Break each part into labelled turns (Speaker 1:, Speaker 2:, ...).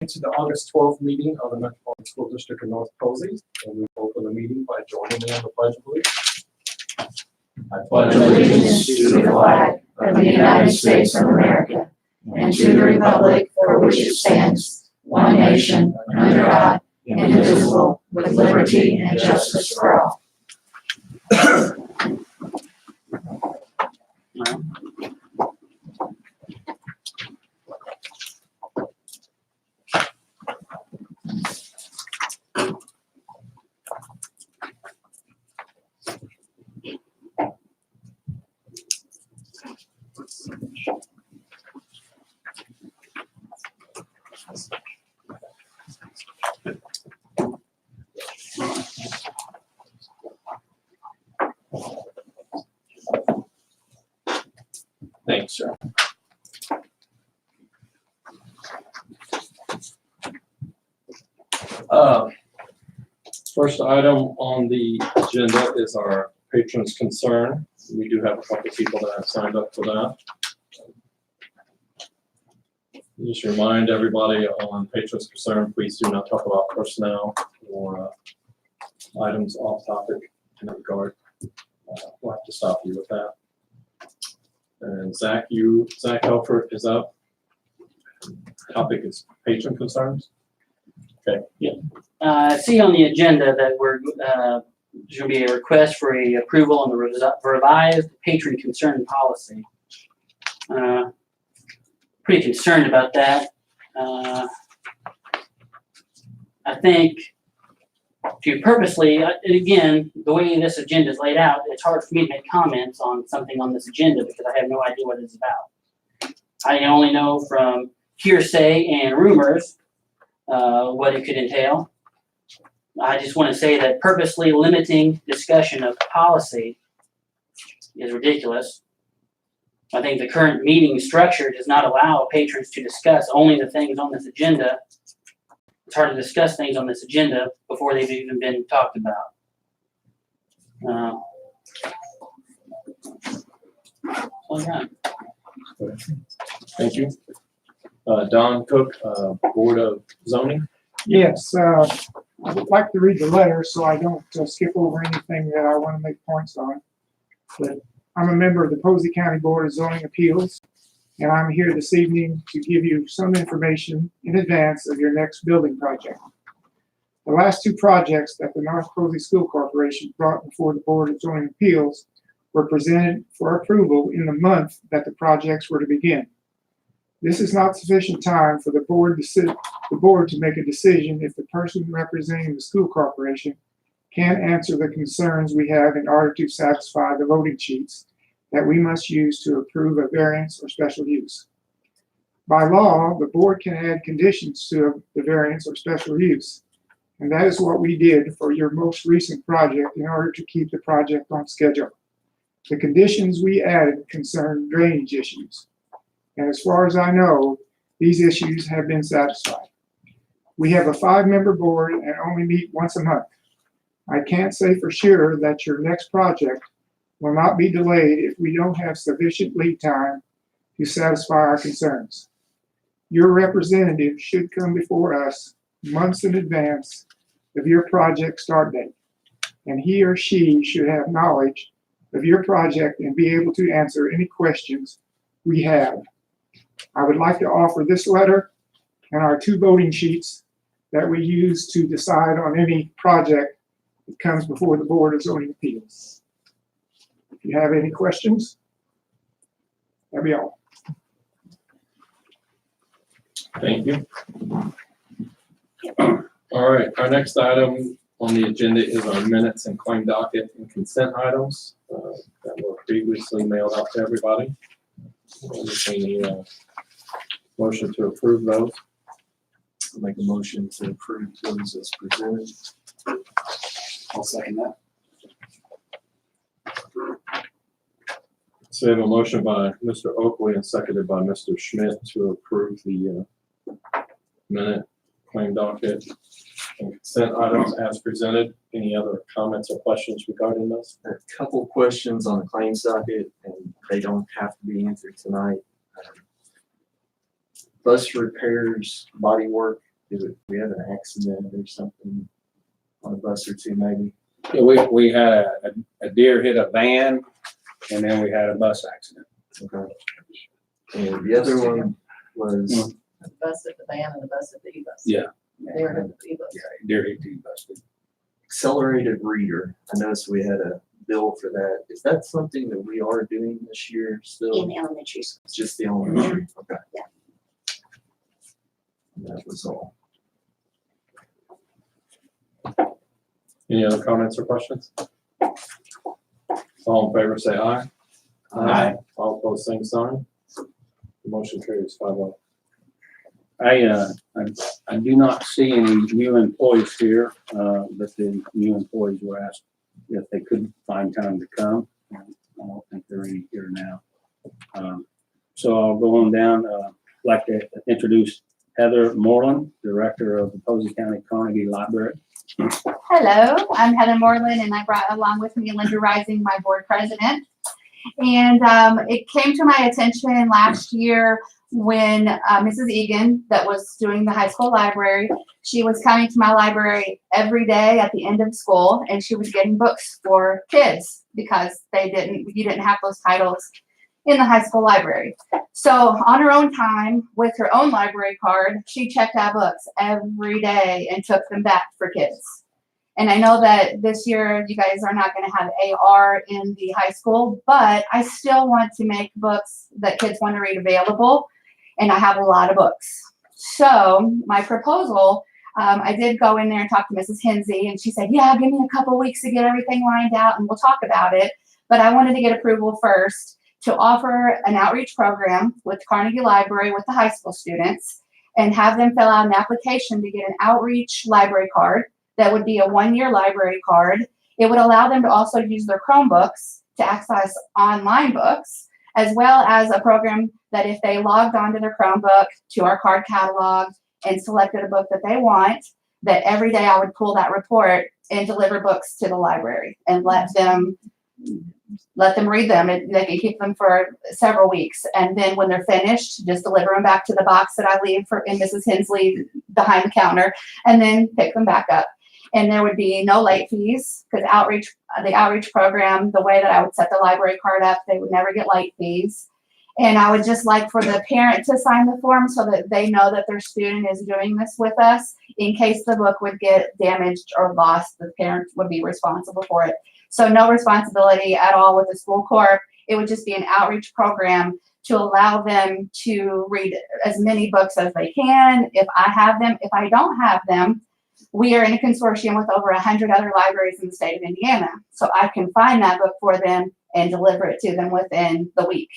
Speaker 1: To the August 12th meeting of the Metropolitan School District of North Posey, and we open the meeting by joining me on the Pledge of Allegiance.
Speaker 2: I pledge allegiance to the flag of the United States of America and to the republic for which it stands, one nation, under God, indivisible, with liberty and justice for all.
Speaker 1: Thanks, sir. First item on the agenda is our patrons' concern. We do have a couple of people that have signed up for that. Just remind everybody on patrons' concern, please do not talk about personnel or items off topic in that regard. We'll have to stop you with that. And Zach Helford is up. Topic is patron concerns. Okay.
Speaker 3: I see on the agenda that there's going to be a request for a approval on the revised patron concern policy. Pretty concerned about that. I think to purposely, again, the way this agenda is laid out, it's hard for me to make comments on something on this agenda because I have no idea what it's about. I only know from hearsay and rumors what it could entail. I just want to say that purposely limiting discussion of policy is ridiculous. I think the current meeting structure does not allow patrons to discuss only the things on this agenda. It's hard to discuss things on this agenda before they've even been talked about. All right.
Speaker 1: Thank you. Don Cook, Board of Zoning.
Speaker 4: Yes, I would like to read the letter so I don't skip over anything that I want to make points on. But I'm a member of the Posey County Board of Zoning Appeals, and I'm here this evening to give you some information in advance of your next building project. The last two projects that the North Posey School Corporation brought before the Board of Zoning Appeals were presented for approval in the month that the projects were to begin. This is not sufficient time for the board to make a decision if the person representing the school corporation can't answer the concerns we have in order to satisfy the voting sheets that we must use to approve a variance or special use. By law, the board can add conditions to the variance or special use, and that is what we did for your most recent project in order to keep the project on schedule. The conditions we added concern drainage issues. And as far as I know, these issues have been satisfied. We have a 5-member board and only meet once a month. I can't say for sure that your next project will not be delayed if we don't have sufficient lead time to satisfy our concerns. Your representative should come before us months in advance of your project start date, and he or she should have knowledge of your project and be able to answer any questions we have. I would like to offer this letter and our 2 voting sheets that we use to decide on any project that comes before the Board of Zoning Appeals. If you have any questions, that'll be all.
Speaker 1: Thank you. All right, our next item on the agenda is our minutes and claim docket and consent items that were previously mailed out to everybody. Any motion to approve those?
Speaker 5: I'll make a motion to approve those as presented. I'll second that.
Speaker 1: So we have a motion by Mr. Oakley and seconded by Mr. Schmidt to approve the minute, claim docket, and consent items as presented. Any other comments or questions regarding this?
Speaker 5: A couple questions on the claims docket, and they don't have to be answered tonight. Bus repairs, body work Did we have an accident or something on a bus or two maybe?
Speaker 6: Yeah, we had a deer hit a van, and then we had a bus accident.
Speaker 5: Okay. And the other one was,
Speaker 2: The bus at the van and the bus at the e-bus.
Speaker 6: Yeah.
Speaker 2: They were at the e-bus.
Speaker 6: Yeah, deer hit the bus.
Speaker 5: accelerated reader. I noticed we had a bill for that. Is that something that we are doing this year still?
Speaker 2: In elementary school.
Speaker 5: It's just the elementary, okay.
Speaker 2: Yeah.
Speaker 5: That was all.
Speaker 1: Any other comments or questions? All in favor, say aye.
Speaker 6: Aye.
Speaker 1: All opposed, same sign. The motion carries 5-0.
Speaker 6: I do not see any new employees here, but the new employees were asked if they could find time to come. I don't think they're any here now. So I'll go on down, like to introduce Heather Moreland, Director of the Posey County Carnegie Library.
Speaker 7: Hello, I'm Heather Moreland, and I brought along with me Linda Rising, my board president. And it came to my attention last year when Mrs. Egan, that was doing the high school library, she was coming to my library every day at the end of school, and she was getting books for kids because you didn't have those titles in the high school library. So on her own time, with her own library card, she checked out books every day and took them back for kids. And I know that this year you guys are not going to have AR in the high school, but I still want to make books that kids want to read available. And I have a lot of books. So my proposal, I did go in there and talk to Mrs. Hinsey, and she said, yeah, give me a couple weeks to get everything lined out and we'll talk about it. But I wanted to get approval first to offer an outreach program with Carnegie Library with the high school students and have them fill out an application to get an outreach library card. That would be a 1-year library card. It would allow them to also use their Chromebooks to access online books, as well as a program that if they logged onto their Chromebook to our card catalog and selected a book that they want, that every day I would pull that report and deliver books to the library and let them read them, and they can keep them for several weeks. And then when they're finished, just deliver them back to the box that I leave in Mrs. Hensley behind the counter, and then pick them back up. And there would be no late fees because the outreach program, the way that I would set the library card up, they would never get late fees. And I would just like for the parent to sign the form so that they know that their student is doing this with us. In case the book would get damaged or lost, the parent would be responsible for it. So no responsibility at all with the school corp. It would just be an outreach program to allow them to read as many books as they can. If I have them, if I don't have them, we are in a consortium with over 100 other libraries in the state of Indiana. So I can find that book for them and deliver it to them within the week.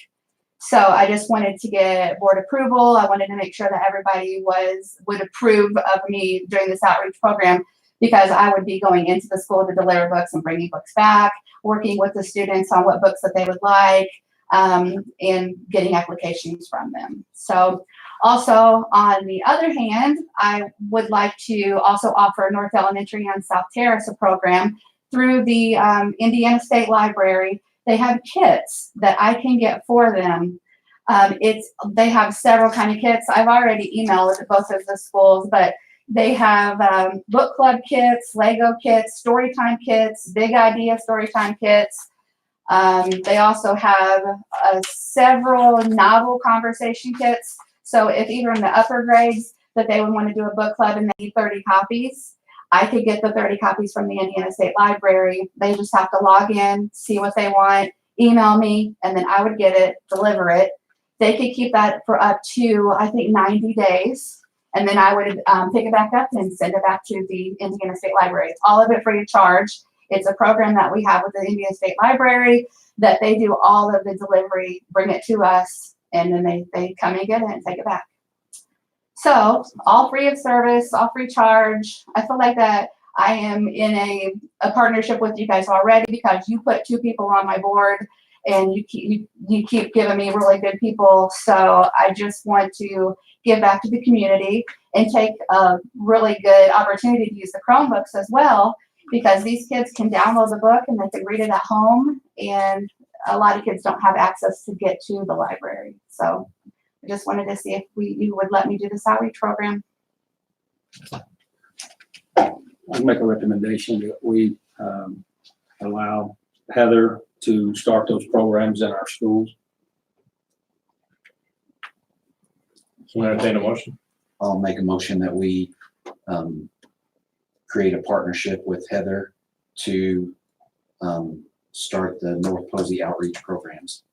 Speaker 7: So I just wanted to get board approval. I wanted to make sure that everybody would approve of me doing this outreach program, because I would be going into the school to deliver books and bringing books back, working with the students on what books that they would like, and getting applications from them. So also, on the other hand, I would like to also offer North Elementary and South Terrace a program through the Indiana State Library. They have kits that I can get for them. They have several kind of kits. I've already emailed both of the schools, but they have book club kits, Lego kits, storytime kits, big idea storytime kits. They also have several novel conversation kits. So if even in the upper grades that they would want to do a book club and they need 30 copies, I could get the 30 copies from the Indiana State Library. They just have to log in, see what they want, email me, and then I would get it, deliver it. They could keep that for up to, I think, 90 days. And then I would pick it back up and send it back to the Indiana State Library. All of it free of charge. It's a program that we have with the Indiana State Library that they do all of the delivery, bring it to us, and then they come and get it and take it back. So all free of service, all free charge. I feel like that I am in a partnership with you guys already, because you put 2 people on my board and you keep giving me really good people. So I just want to give back to the community and take a really good opportunity to use the Chromebooks as well, because these kids can download the book and they can read it at home, and a lot of kids don't have access to get to the library. So I just wanted to see if you would let me do this outreach program.
Speaker 6: I'll make a recommendation that we allow Heather to start those programs in our schools.
Speaker 1: So entertain a motion.
Speaker 5: I'll make a motion that we create a partnership with Heather to start the North Posey outreach programs.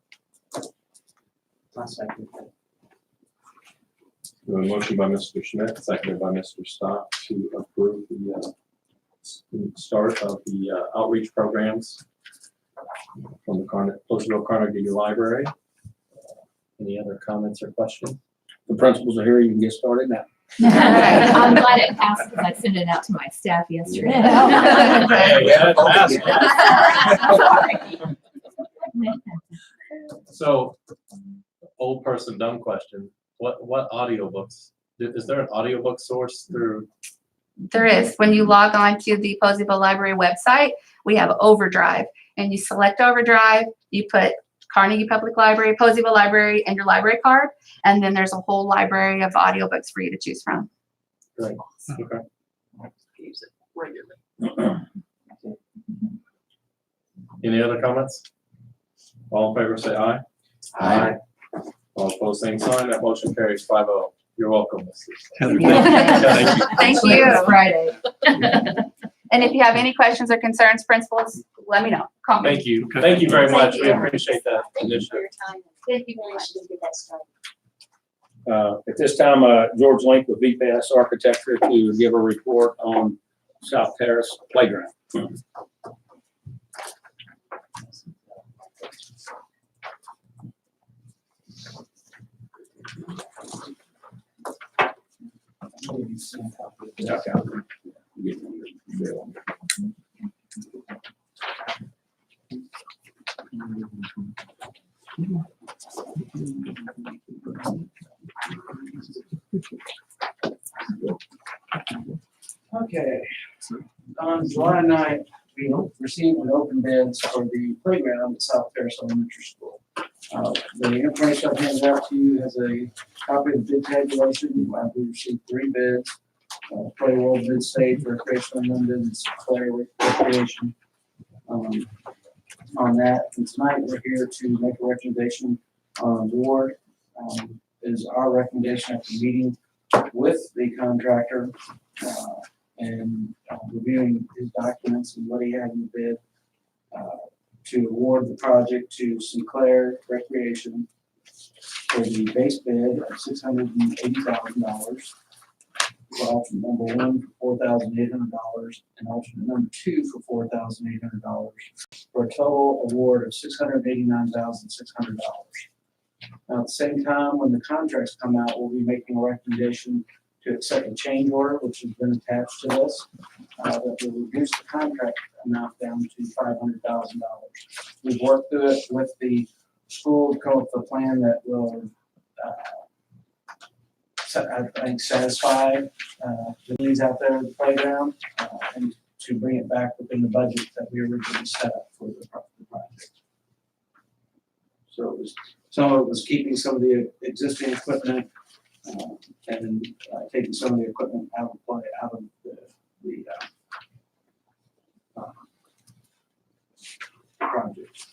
Speaker 1: We have a motion by Mr. Schmidt, seconded by Mr. Stock to approve the start of the outreach programs from the Pleasantville Carnegie Library. Any other comments or questions?
Speaker 6: The principals are here, you can get started now.
Speaker 2: I'm glad it passed because I sent it out to my staff yesterday.
Speaker 1: So, old person, dumb question. What audiobooks? Is there an audiobook source through?
Speaker 7: There is. When you log on to the Poseyville Library website, we have Overdrive, and you select Overdrive, you put Carnegie Public Library, Poseyville Library, and your library card, and then there's a whole library of audiobooks for you to choose from.
Speaker 1: Great. Okay.
Speaker 3: Use it regularly.
Speaker 1: Any other comments? All in favor, say aye.
Speaker 5: Aye.
Speaker 1: All opposed, same sign. That motion carries 5-0. You're welcome, Mrs.
Speaker 6: Heather,
Speaker 1: Thank you.
Speaker 7: Thank
Speaker 2: It's
Speaker 7: you.
Speaker 2: Friday.
Speaker 7: And if you have any questions or concerns, principals, let me know. Call me.
Speaker 1: Thank you. Thank you very much. We
Speaker 7: Thank you.
Speaker 1: appreciate that initiative.
Speaker 7: Thank you very much.
Speaker 6: At this time, George Link with VPS Architecture to give a report on South Terrace Playground.
Speaker 8: Okay, on July 9th, we received an open bids for the playground at South Terrace Elementary School. The information I've handed out to you has a copy of the bid tabulation. We received 3 bids. Play World bid stage, Recreation Unlimited, and Sinclair Recreation. On that, and tonight we're here to make a recommendation on board. Is our recommendation after meeting with the contractor and reviewing his documents and what he had in the bid to award the project to Sinclair Recreation for the base bid of $680,000. For alternate number 1 for $4,800 and alternate number 2 for $4,800 for a total award of $689,600. Now, at the same time, when the contracts come out, we'll be making a recommendation to accept a change order, which has been attached to this, that will reduce the contract amount down to $500,000. We've worked through it with the school to come up with a plan that will, I think, satisfy the needs out there at the playground and to bring it back within the budget that we originally set up for the project. So it was, some of it was keeping some of the existing equipment and taking some of the equipment out of play, out of the project.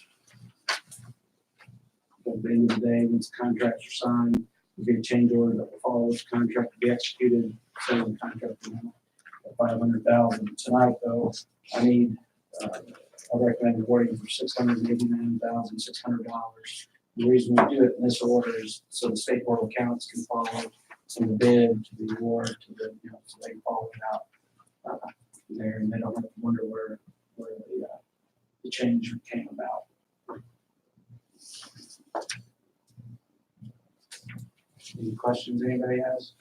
Speaker 8: But at the end of the day, once contracts are signed, there'll be a change order that will follow this contract to be executed, so the contract amount of $500,000. Tonight, though, I need, I recommend awarding for $689,600. The reason we do it in this order is so the state board of accounts can follow from the bid to the award to the, so they can follow it out there, and they don't have to wonder where the change came about. Any questions anybody has?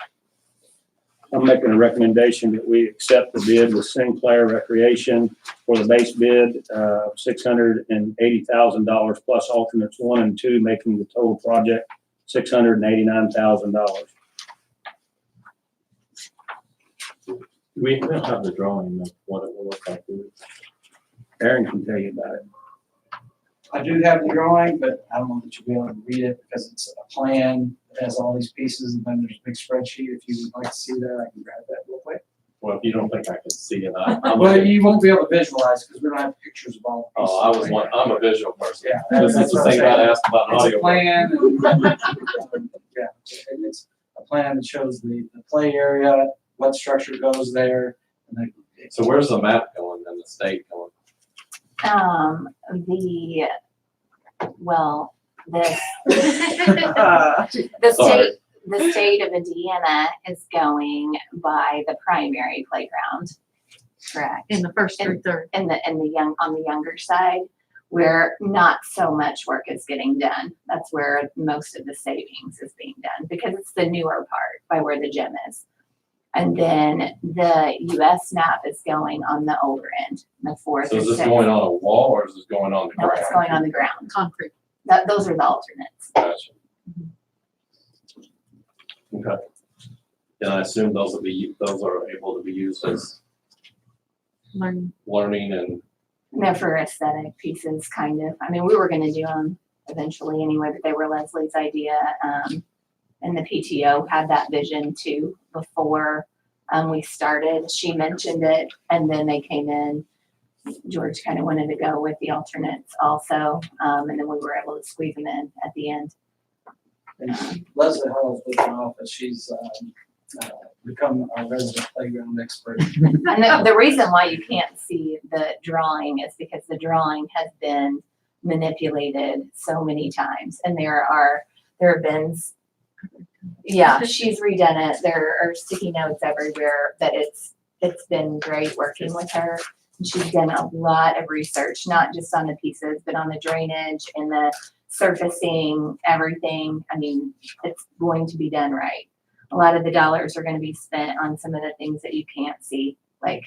Speaker 6: I'm making a recommendation that we accept the bid with Sinclair Recreation for the base bid, $680,000 plus alternates 1 and 2, making the total project $689,000.
Speaker 1: We don't have the drawing of what it will look like. do we?
Speaker 6: Aaron can tell you about it.
Speaker 8: I do have the drawing, but I don't know that you'll be able to read it because it's a plan. It has all these pieces and then there's a big spreadsheet. If you would like to see that, I can grab that real quick.
Speaker 1: if you don't think I can see it, I'm
Speaker 8: Well,
Speaker 1: looking-
Speaker 8: you won't be able to visualize because we don't have pictures of all. the
Speaker 1: oh,
Speaker 8: pieces.
Speaker 1: I'm a visual person.
Speaker 8: Yeah.
Speaker 1: This is
Speaker 8: that's
Speaker 1: the
Speaker 8: what I'm
Speaker 1: same guy
Speaker 8: saying.
Speaker 1: that asked about an
Speaker 8: It's a
Speaker 1: audio.
Speaker 8: plan. Yeah, and it's a plan that shows the play area, what structure goes there, and then.
Speaker 1: So where's the map going and the state going?
Speaker 2: Well, this,
Speaker 8: Uh,
Speaker 2: the
Speaker 1: Sorry.
Speaker 2: state, the state of Indiana is going by the primary playground. Correct.
Speaker 9: In the first through third.
Speaker 2: And on the younger side, where not so much work is getting done. That's where most of the savings is being done, because it's the newer part by where the gym is. And then the US map is going on the older end, the fourth
Speaker 1: So
Speaker 2: or
Speaker 1: is this
Speaker 2: sixth.
Speaker 1: going on a wall or is this going on the
Speaker 2: No,
Speaker 1: ground?
Speaker 2: it's going on the ground.
Speaker 9: Concrete.
Speaker 2: Those are the alternates.
Speaker 1: Gotcha. Okay. And I assume those are able to be used as
Speaker 9: Learning.
Speaker 1: learning and,
Speaker 2: And they're for aesthetic pieces, kind of. I mean, we were gonna do them eventually anyway, but they were Leslie's idea. And the PTO had that vision too before we started. She mentioned it, and then they came in. George kind of wanted to go with the alternates also, and then we were able to squeeze them in at the end.
Speaker 8: And Leslie Hall's with my office, she's become our resident playground expert.
Speaker 2: And the reason why you can't see the drawing is because the drawing has been manipulated so many times, and there have been, yeah, she's redone it. There are sticky notes everywhere, but it's been great working with her. And she's done a lot of research, not just on the pieces, but on the drainage and the surfacing, everything. I mean, it's going to be done right. A lot of the dollars are going to be spent on some of the things that you can't see, like,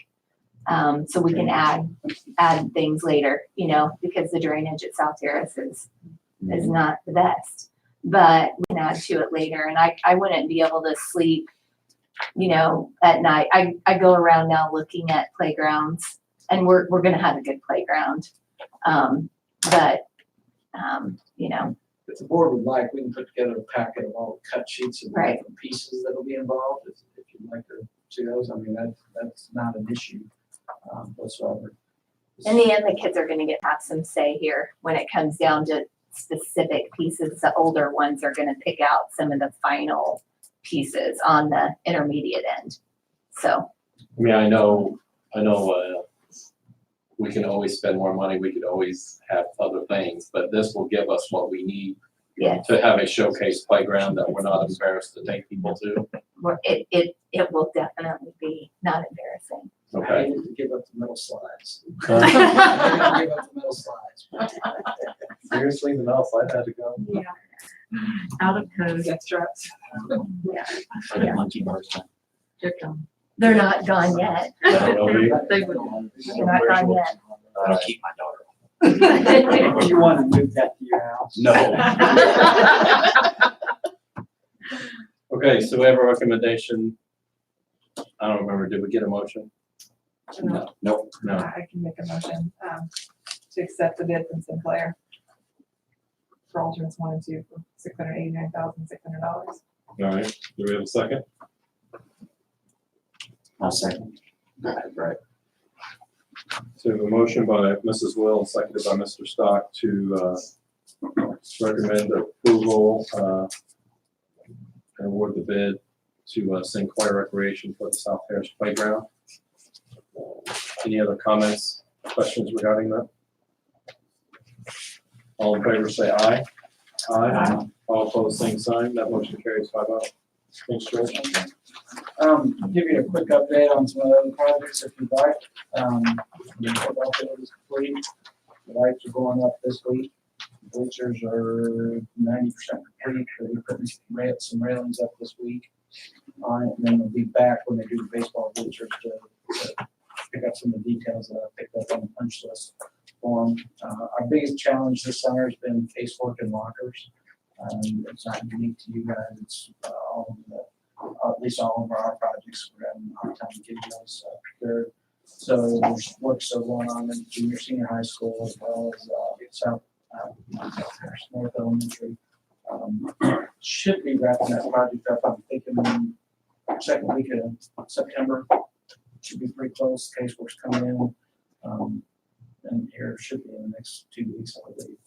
Speaker 2: so we can add things later, you know, because the drainage at South Terrace is not the best, but we can add to it later. And I wouldn't be able to sleep, you know, at night. I go around now looking at playgrounds, and we're going to have a good playground. You know,
Speaker 8: If the board would like, we can put together a packet of all the cut sheets and
Speaker 2: Right.
Speaker 8: different pieces that'll be involved, if you'd like to see those. I mean, that's not an issue whatsoever.
Speaker 2: in the end, the kids are going to have some say here when it comes down to specific pieces. The older ones are going to pick out some of the final pieces on the intermediate end. So,
Speaker 1: I mean, I know, we can always spend more money, we could always have other things, but this will give us what we need
Speaker 2: yes,
Speaker 1: to have a showcase playground that we're not embarrassed to take people to.
Speaker 2: it will definitely be not embarrassing.
Speaker 8: I
Speaker 1: Okay.
Speaker 8: need to give up the middle slides.
Speaker 1: Huh?
Speaker 8: I need to give up the middle slides.
Speaker 1: Seriously, the mouse light had to go?
Speaker 9: Out of code.
Speaker 5: Monkey bars.
Speaker 9: They're gone.
Speaker 2: They're not gone yet.
Speaker 1: I don't know, we-
Speaker 9: They would.
Speaker 2: They're not gone yet.
Speaker 5: I'll keep my daughter.
Speaker 8: You want to move that to your house?
Speaker 5: No.
Speaker 1: Okay, so we have a recommendation. I don't remember, did we get a motion?
Speaker 5: Nope.
Speaker 1: No.
Speaker 10: I can make a motion, to accept the bid from Sinclair for alternates 1 and 2 for $689,600.
Speaker 1: All right, do we have a second?
Speaker 5: I'll second. Right.
Speaker 1: So we have a motion by Mrs. Will, and seconded by Mr. Stock to recommend approval and award the bid to Sinclair Recreation for the South Harris Playground. Any other comments, questions regarding that? All in favor, say aye. Aye. All opposed, same sign. That motion carries 5-0. Thanks, George.
Speaker 8: Give you a quick update on some of the other projects if you'd like. The football field is complete. The lights are going up this week. Bleachers are 90% complete. They're putting some railings up this week on it, and then they'll be back when they do the baseball bleachers to pick up some of the details that I picked up on the punch list form. Our biggest challenge this summer has been casework and lockers. It's not unique to you guys. It's all of the, at least all of our projects, we're having a hard time getting those prepared. So there's work still going on in junior, senior high school, as well as North Elementary. Should be wrapping that project up, I'm thinking, second week of September. should be pretty close, casework's coming in. And here should be in the next 2 weeks, I believe,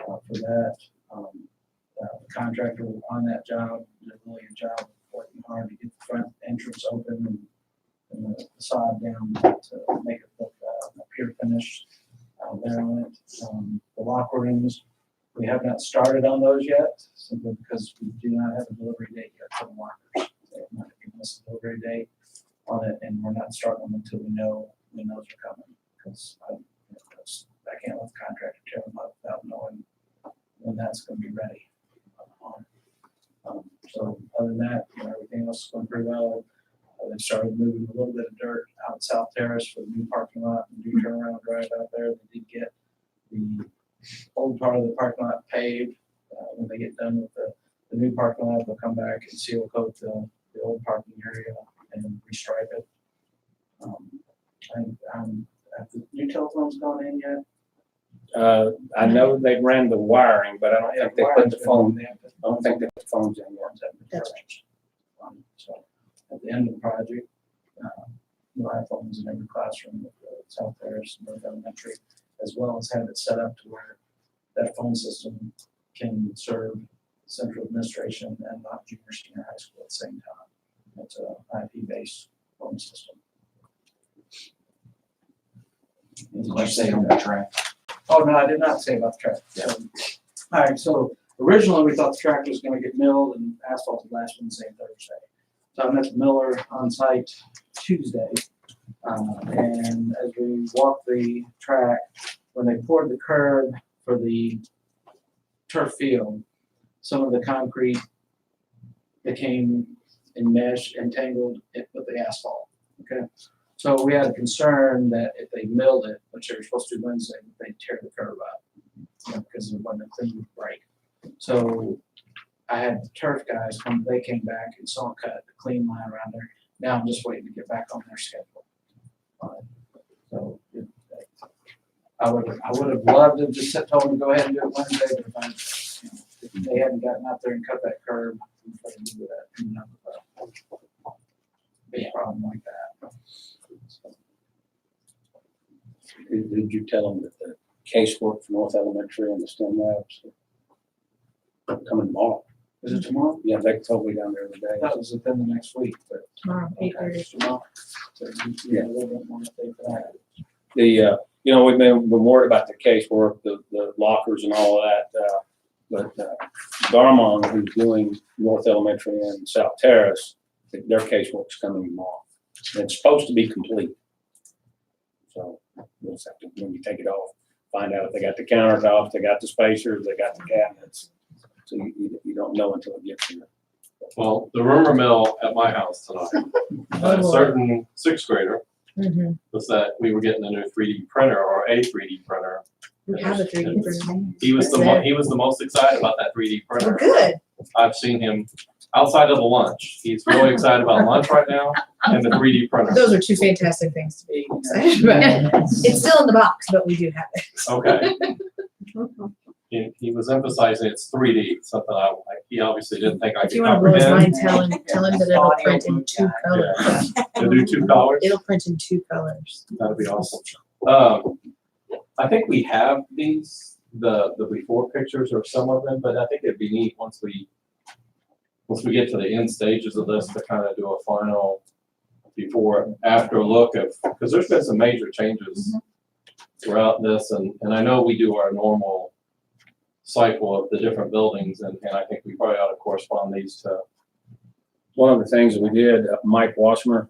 Speaker 8: for that. The contractor on that job did a really good job working hard to get the front entrance open and the sod down to make it look appear finished there on it. The locker rooms, we have not started on those yet, simply because we do not have a delivery date yet for the lockers. They have not given us a delivery date on it, and we're not starting them until we know when those are coming. Because I can't let the contractor tell them without knowing when that's going to be ready. So other than that, everything else is going pretty well. They've started moving a little bit of dirt out South Terrace for the new parking lot and do turnaround drive out there. They did get the old part of the parking lot paved. When they get done with the new parking lot, they'll come back and seal coat the old parking area and restripe it. Have the new telephones gone in yet?
Speaker 6: I know they ran the wiring, but I don't think they put the phone, I don't think they put the phones in yet.
Speaker 8: So at the end of the project, new iPhones in every classroom at South Terrace and North Elementary, as well as have it set up to where that phone system can serve central administration and not junior senior high school at the same time. It's a IP-based phone system.
Speaker 5: Did you say on the track?
Speaker 8: Oh, no, I did not say about the track. So, all right, so originally we thought the track was gonna get milled and asphalted last Wednesday and Thursday. So I met the miller on site Tuesday. And as we walked the track, when they poured the curb for the turf field, some of the concrete became entangled with the asphalt, okay? So we had a concern that if they milled it, which they were supposed to do Wednesday, they'd tear the curb up, because it wasn't a clean break. So I had the turf guys come, they came back and saw cut the clean line around there. Now I'm just waiting to get back on their schedule. So I would have loved to just told them to go ahead and do it Wednesday, but if they hadn't gotten out there and cut that curb, I'm afraid to do that. Big problem like that.
Speaker 6: Did you tell them that the casework for North Elementary and the STEM labs are coming tomorrow?
Speaker 8: Is it tomorrow?
Speaker 6: Yeah, they told me down there today.
Speaker 8: That was within the next week, but.
Speaker 9: Tomorrow, 8:30.
Speaker 8: Tomorrow. So you get a little bit more update for that.
Speaker 6: The, we've been worried about the casework, the lockers and all of that, but Garmon, who's doing North Elementary and South Terrace, their casework's coming tomorrow. And it's supposed to be complete. So we'll just have to, when you take it off, find out if they got the countertops, they got the spacers, they got the cabinets. So you don't know until it gets here.
Speaker 1: Well, the rumor mill at my house tonight, a certain sixth grader was that we were getting a new 3D printer or a 3D printer.
Speaker 9: We have a 3D printer.
Speaker 1: He was the most excited about that 3D printer.
Speaker 9: Good.
Speaker 1: I've seen him outside of the lunch. He's really excited about lunch right now and the 3D printer.
Speaker 9: Those are two fantastic things to be excited about. It's still in the box, but we do have it.
Speaker 1: Okay. He was emphasizing it's 3D, something he obviously didn't think I
Speaker 9: If you
Speaker 1: could
Speaker 9: want to blow his mind,
Speaker 1: comprehend.
Speaker 9: tell him that it'll print in 2 colors.
Speaker 1: To do 2 colors,
Speaker 9: It'll print in 2 colors.
Speaker 1: that'd be awesome. I think we have these, the before pictures or some of them, but I think it'd be neat once we get to the end stages of this to kind of do a final before, after look of, because there's been some major changes throughout this, and I know we do our normal cycle of the different buildings, and I think we probably ought to correspond these to.
Speaker 6: One of the things that we did, Mike Wassmer,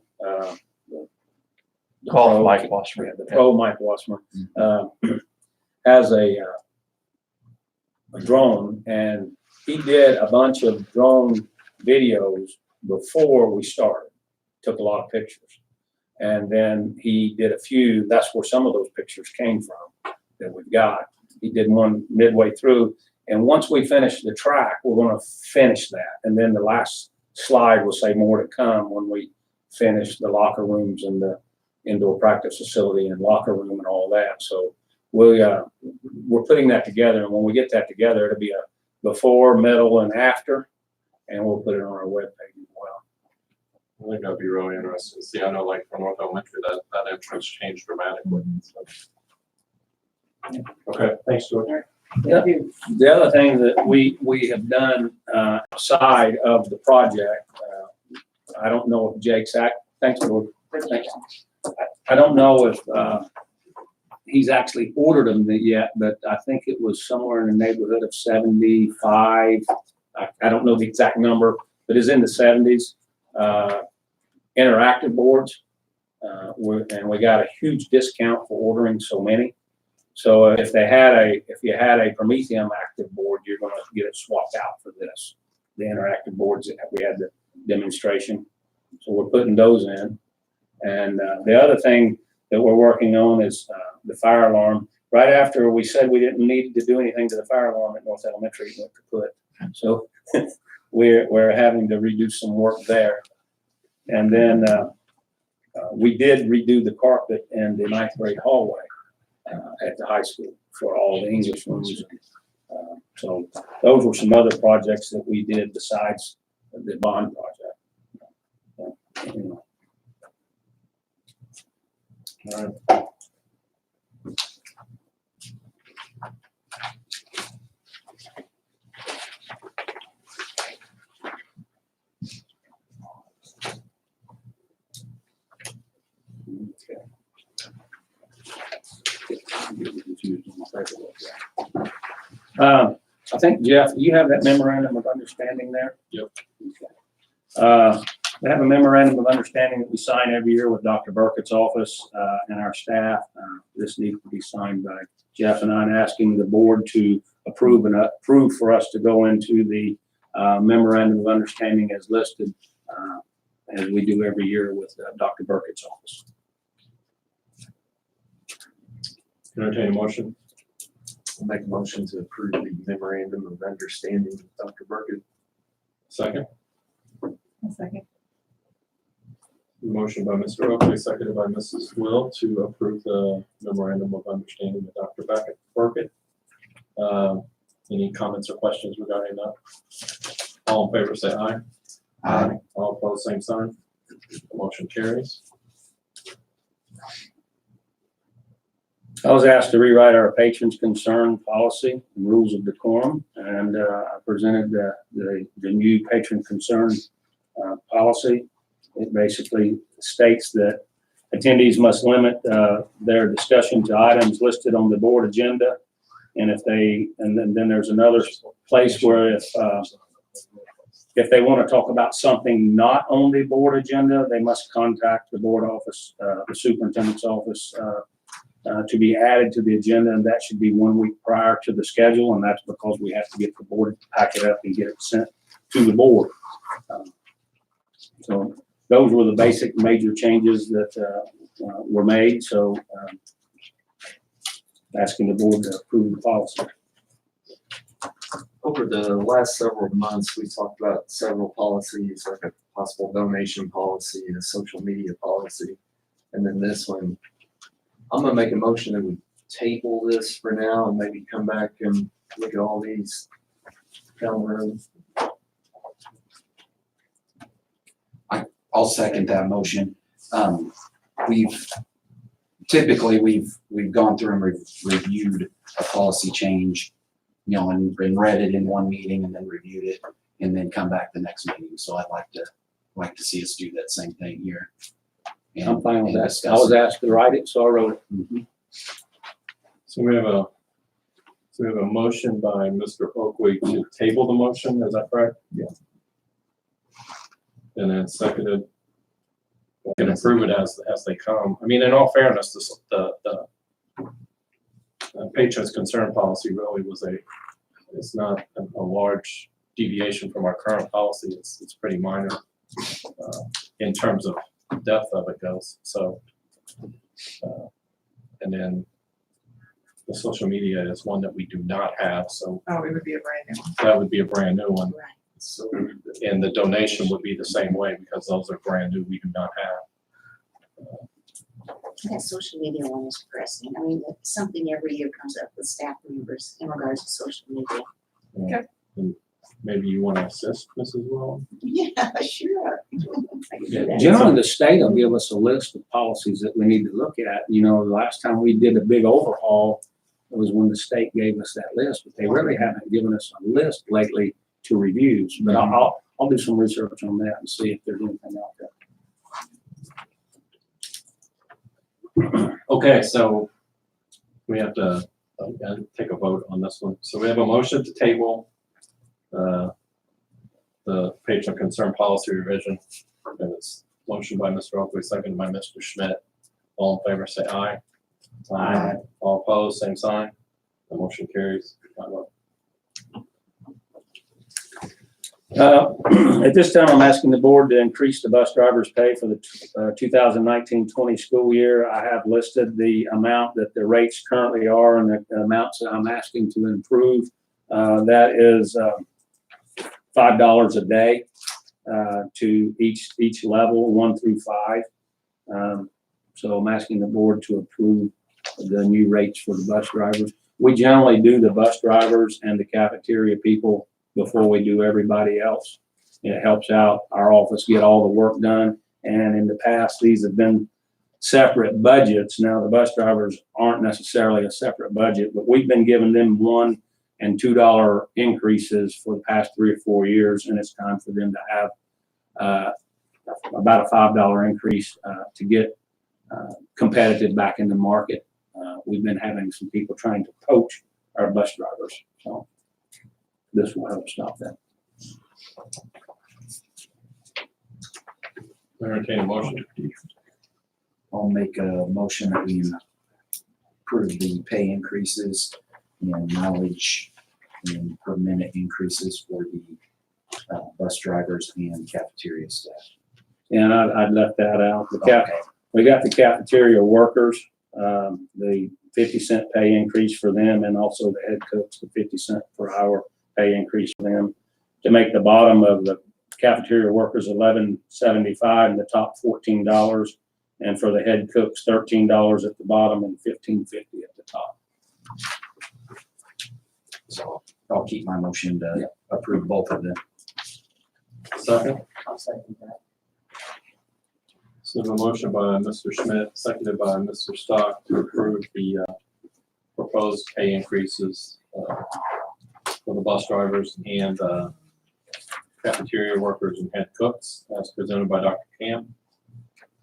Speaker 5: Call Mike Wassmer.
Speaker 6: The pro Mike Wassmer, has a drone, and he did a bunch of drone videos before we started. Took a lot of pictures, and then he did a few. That's where some of those pictures came from that we've got. He did one midway through, and once we finish the track, we're going to finish that, and then the last slide will say more to come when we finish the locker rooms and the indoor practice facility and locker room and all that. So we're putting that together, and when we get that together, it'll be a before, middle, and after, and we'll put it on our webpage as well.
Speaker 1: I think that'd be really interesting to see. I know like for North Elementary, that entrance changed dramatically. So. Okay, thanks, George.
Speaker 6: Yeah. The other thing that we have done outside of the project, I don't know if Jake's thanks, George. Thanks. I don't know if he's actually ordered them yet, but I think it was somewhere in the neighborhood of 75. I don't know the exact number, but it's in the 70s. Interactive boards, and we got a huge discount for ordering so many. So if you had a Prometheum active board, you're going to get it swapped out for this. The interactive boards that we had the demonstration, so we're putting those in. And the other thing that we're working on is the fire alarm. Right after we said we didn't need to do anything to the fire alarm at North Elementary, we went to put. So we're having to redo some work there. And then we did redo the carpet in the 9th grade hallway at the high school for all the English rooms. So those were some other projects that we did besides the bond project.
Speaker 1: All right.
Speaker 6: I think, Jeff, you have that memorandum of understanding there?
Speaker 1: Yep.
Speaker 6: Okay. We have a memorandum of understanding that we sign every year with Dr. Burkett's office and our staff. This needs to be signed by Jeff and I, and asking the board to approve for us to go into the memorandum of understanding as listed, as we do every year with Dr. Burkett's office.
Speaker 1: Entertain a motion.
Speaker 5: I'll make a motion to approve the memorandum of understanding with Dr. Burkett.
Speaker 1: Second.
Speaker 10: A second.
Speaker 1: Motion by Mr. Oakley, seconded by Mrs. Will to approve the memorandum of understanding with Dr. Burkett. Any comments or questions regarding that? All in favor, say aye.
Speaker 5: Aye.
Speaker 1: All opposed, same sign. The motion carries.
Speaker 6: I was asked to rewrite our patrons concern policy and rules of decorum, and I presented the new patron concern policy. It basically states that attendees must limit their discussion to items listed on the board agenda. And then there's another place where if they want to talk about something not on the board agenda, they must contact the board office, the superintendent's office, to be added to the agenda, and that should be 1 week prior to the schedule, and that's because we have to get the board to pack it up and get it sent to the board. So those were the basic major changes that were made. So asking the board to approve the policy.
Speaker 5: Over the last several months, we talked about several policies, like a possible donation policy, a social media policy, and then this one. I'm gonna make a motion that we table this for now and maybe come back and look at all these down the road.
Speaker 11: I'll second that motion. We've typically gone through and reviewed a policy change, and read it in one meeting and then reviewed it and then come back the next meeting. So I'd like to see us do that same thing here.
Speaker 6: I'm fine with that. I was asked to write it, so I wrote it.
Speaker 11: Mm-hmm.
Speaker 1: So we have a motion by Mr. Oakley to table the motion, is that correct?
Speaker 5: Yeah.
Speaker 1: And then seconded, we can approve it as they come. I mean, in all fairness, the patrons concern policy really it's not a large deviation from our current policy. It's pretty minor in terms of depth of it goes. So, and then the social media is one that we do not have. So
Speaker 10: Oh, it would be a brand new one.
Speaker 1: that would be a brand new one.
Speaker 9: Right.
Speaker 1: So, and the donation would be the same way because those are brand new, we do not have.
Speaker 2: That social media one is pressing. I mean, something every year comes up with staff members in regards to social media.
Speaker 1: maybe you want to assist, Mrs. Well?
Speaker 2: Yeah, sure. I can do that.
Speaker 6: Generally, the state will give us a list of policies that we need to look at. You know, the last time we did a big overhaul was when the state gave us that list, but they really haven't given us a list lately to reviews. But I'll do some research on that and see if there's anything out there.
Speaker 1: Okay, so we have to take a vote on this one. So we have a motion to table the patron concern policy revision. And it's motion by Mr. Oakley, seconded by Mr. Schmidt. All in favor, say aye. Aye. All opposed, same sign. The motion carries. 5-0.
Speaker 6: At this time, I'm asking the board to increase the bus driver's pay for the 2019-20 school year. I have listed the amount that the rates currently are and the amounts that I'm asking to improve. That is $5 a day to each level, 1 through 5. So I'm asking the board to approve the new rates for the bus drivers. We generally do the bus drivers and the cafeteria people before we do everybody else. It helps out our office get all the work done. And in the past, these have been separate budgets. Now, the bus drivers aren't necessarily a separate budget, but we've been giving them $1 and $2 increases for the past 3 or 4 years. And it's time for them to have about a $5 increase to get competitive back in the market. We've been having some people trying to poach our bus drivers. So this will help stop that.
Speaker 1: Entertain a motion.
Speaker 11: I'll make a motion that we approve the pay increases and mileage and per minute increases for the bus drivers and cafeteria staff.
Speaker 6: And I'd left that out.
Speaker 11: Okay.
Speaker 6: We got the cafeteria workers, the 50-cent pay increase for them, and also the head cooks, the 50-cent per hour pay increase for them. To make the bottom of the cafeteria workers $11.75 and the top $14, and for the head cooks $13 at the bottom and $15.50 at the top.
Speaker 11: So I'll keep my motion to approve both of them.
Speaker 1: Second.
Speaker 8: I'll second that.
Speaker 1: So we have a motion by Mr. Schmidt, seconded by Mr. Stock to approve the proposed pay increases for the bus drivers and cafeteria workers and head cooks as presented by Dr. Camp.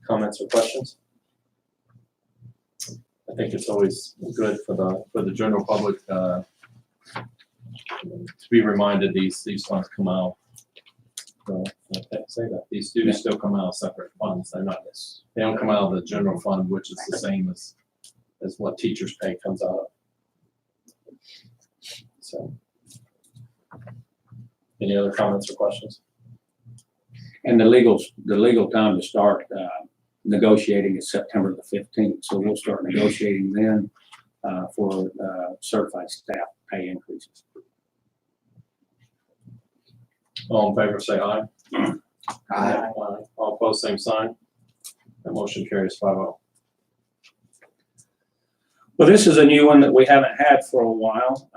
Speaker 1: Comments or questions? I think it's always good for the general public to be reminded these funds come out. So I can't say that. These do still come out of separate funds. They don't come out of the general fund, which is the same as what teachers' pay comes out of. So, any other comments or questions?
Speaker 6: And the legal time to start negotiating is September the 15th. So we'll start negotiating then for certified staff pay increases.
Speaker 1: All in favor, say aye.
Speaker 11: Aye.
Speaker 1: All opposed, same sign. That motion carries 5-0.
Speaker 6: Well, this is a new one that we haven't had for a while.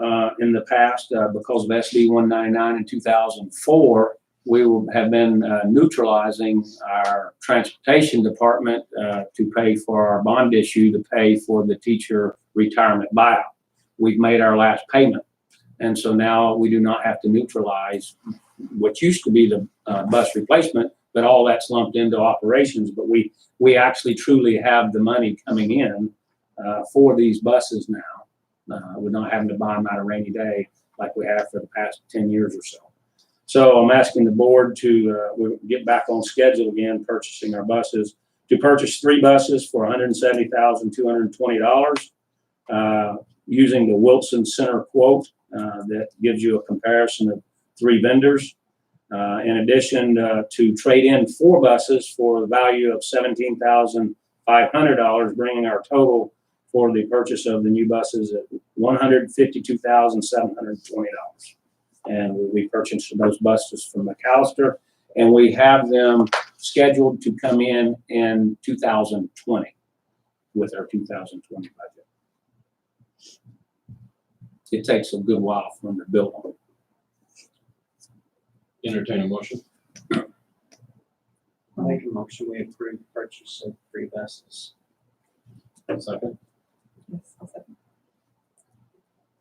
Speaker 6: In the past, because of SB 199 in 2004, we have been neutralizing our transportation department to pay for our bond issue to pay for the teacher retirement buyout. We've made our last payment. And so now we do not have to neutralize what used to be the bus replacement, but all that's lumped into operations. But we actually truly have the money coming in for these buses now. We're not having to buy them out of rainy day like we have for the past 10 years or so. So I'm asking the board to get back on schedule again, purchasing our buses, to purchase 3 buses for $170,220 using the Wilson Center quote that gives you a comparison of 3 vendors. In addition to trade in 4 buses for the value of $17,500, bringing our total for the purchase of the new buses at $152,720. And we purchased those buses from McAllister, and we have them scheduled to come in 2020 with our 2020 budget. It takes a good while for them to build them.
Speaker 1: Entertain a motion.
Speaker 8: Make a motion, we approve purchase of 3 buses.
Speaker 1: Second.
Speaker 10: Yes, I'll second.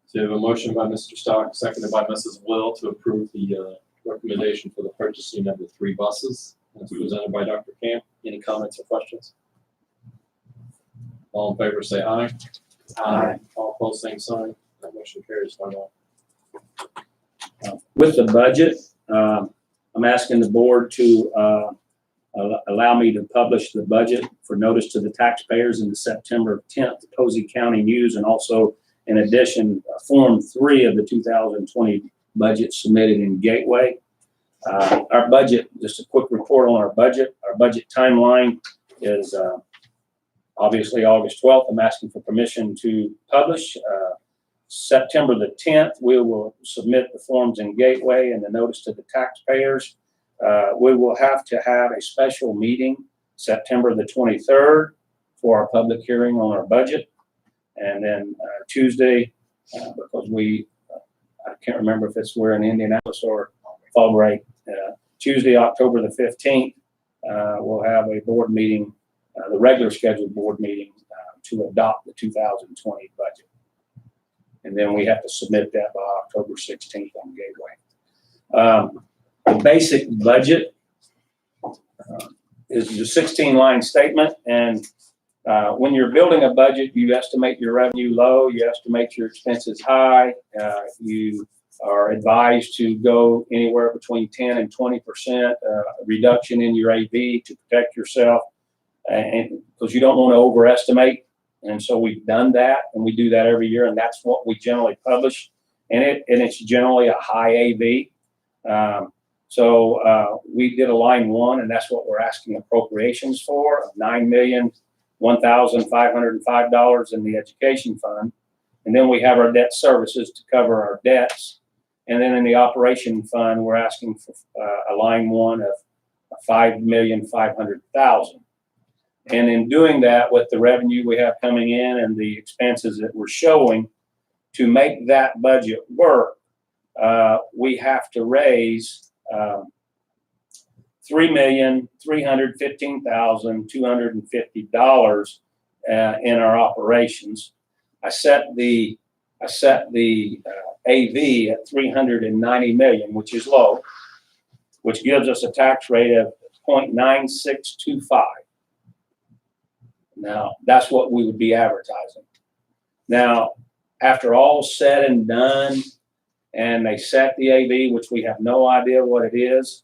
Speaker 1: So you have a motion by Mr. Stock, seconded by Mrs. Will to approve the recommendation for the purchasing of the 3 buses as presented by Dr. Camp. Any comments or questions? All in favor, say aye.
Speaker 11: Aye.
Speaker 1: All opposed, same sign. That motion carries 5-0.
Speaker 6: With the budget, I'm asking the board to allow me to publish the budget for notice to the taxpayers in the September 10th Posey County News, and also, in addition, Form 3 of the 2020 budget submitted in Gateway. Our budget, just a quick report on our budget. Our budget timeline is obviously August 12th. I'm asking for permission to publish. September the 10th, we will submit the forms in Gateway and the notice to the taxpayers. We will have to have a special meeting September the 23rd for our public hearing on our budget. And then Tuesday, because I can't remember if we're in Indianapolis or Fall Break, Tuesday, October the 15th, we'll have a board meeting, the regular scheduled board meeting to adopt the 2020 budget. And then we have to submit that by October 16th on Gateway. The basic budget is the 16-line statement, and when you're building a budget, you estimate your revenue low, you estimate your expenses high, you are advised to go anywhere between 10 and 20% reduction in your AV to protect yourself, and because you don't want to overestimate. And so we've done that, and we do that every year, and that's what we generally publish. And it's generally a high AV. So we did a line 1, and that's what we're asking appropriations for, of $9,001,505 in the education fund. And then we have our debt services to cover our debts. And then in the operation fund, we're asking for a line 1 of $5,500,000. And in doing that, with the revenue we have coming in and the expenses that we're showing, to make that budget work, we have to raise $3,315,250 in our operations. I set the AV at $390 million, which is low, which gives us a tax rate of 0.9625. Now, that's what we would be advertising. Now, after all said and done, and they set the AV, which we have no idea what it is,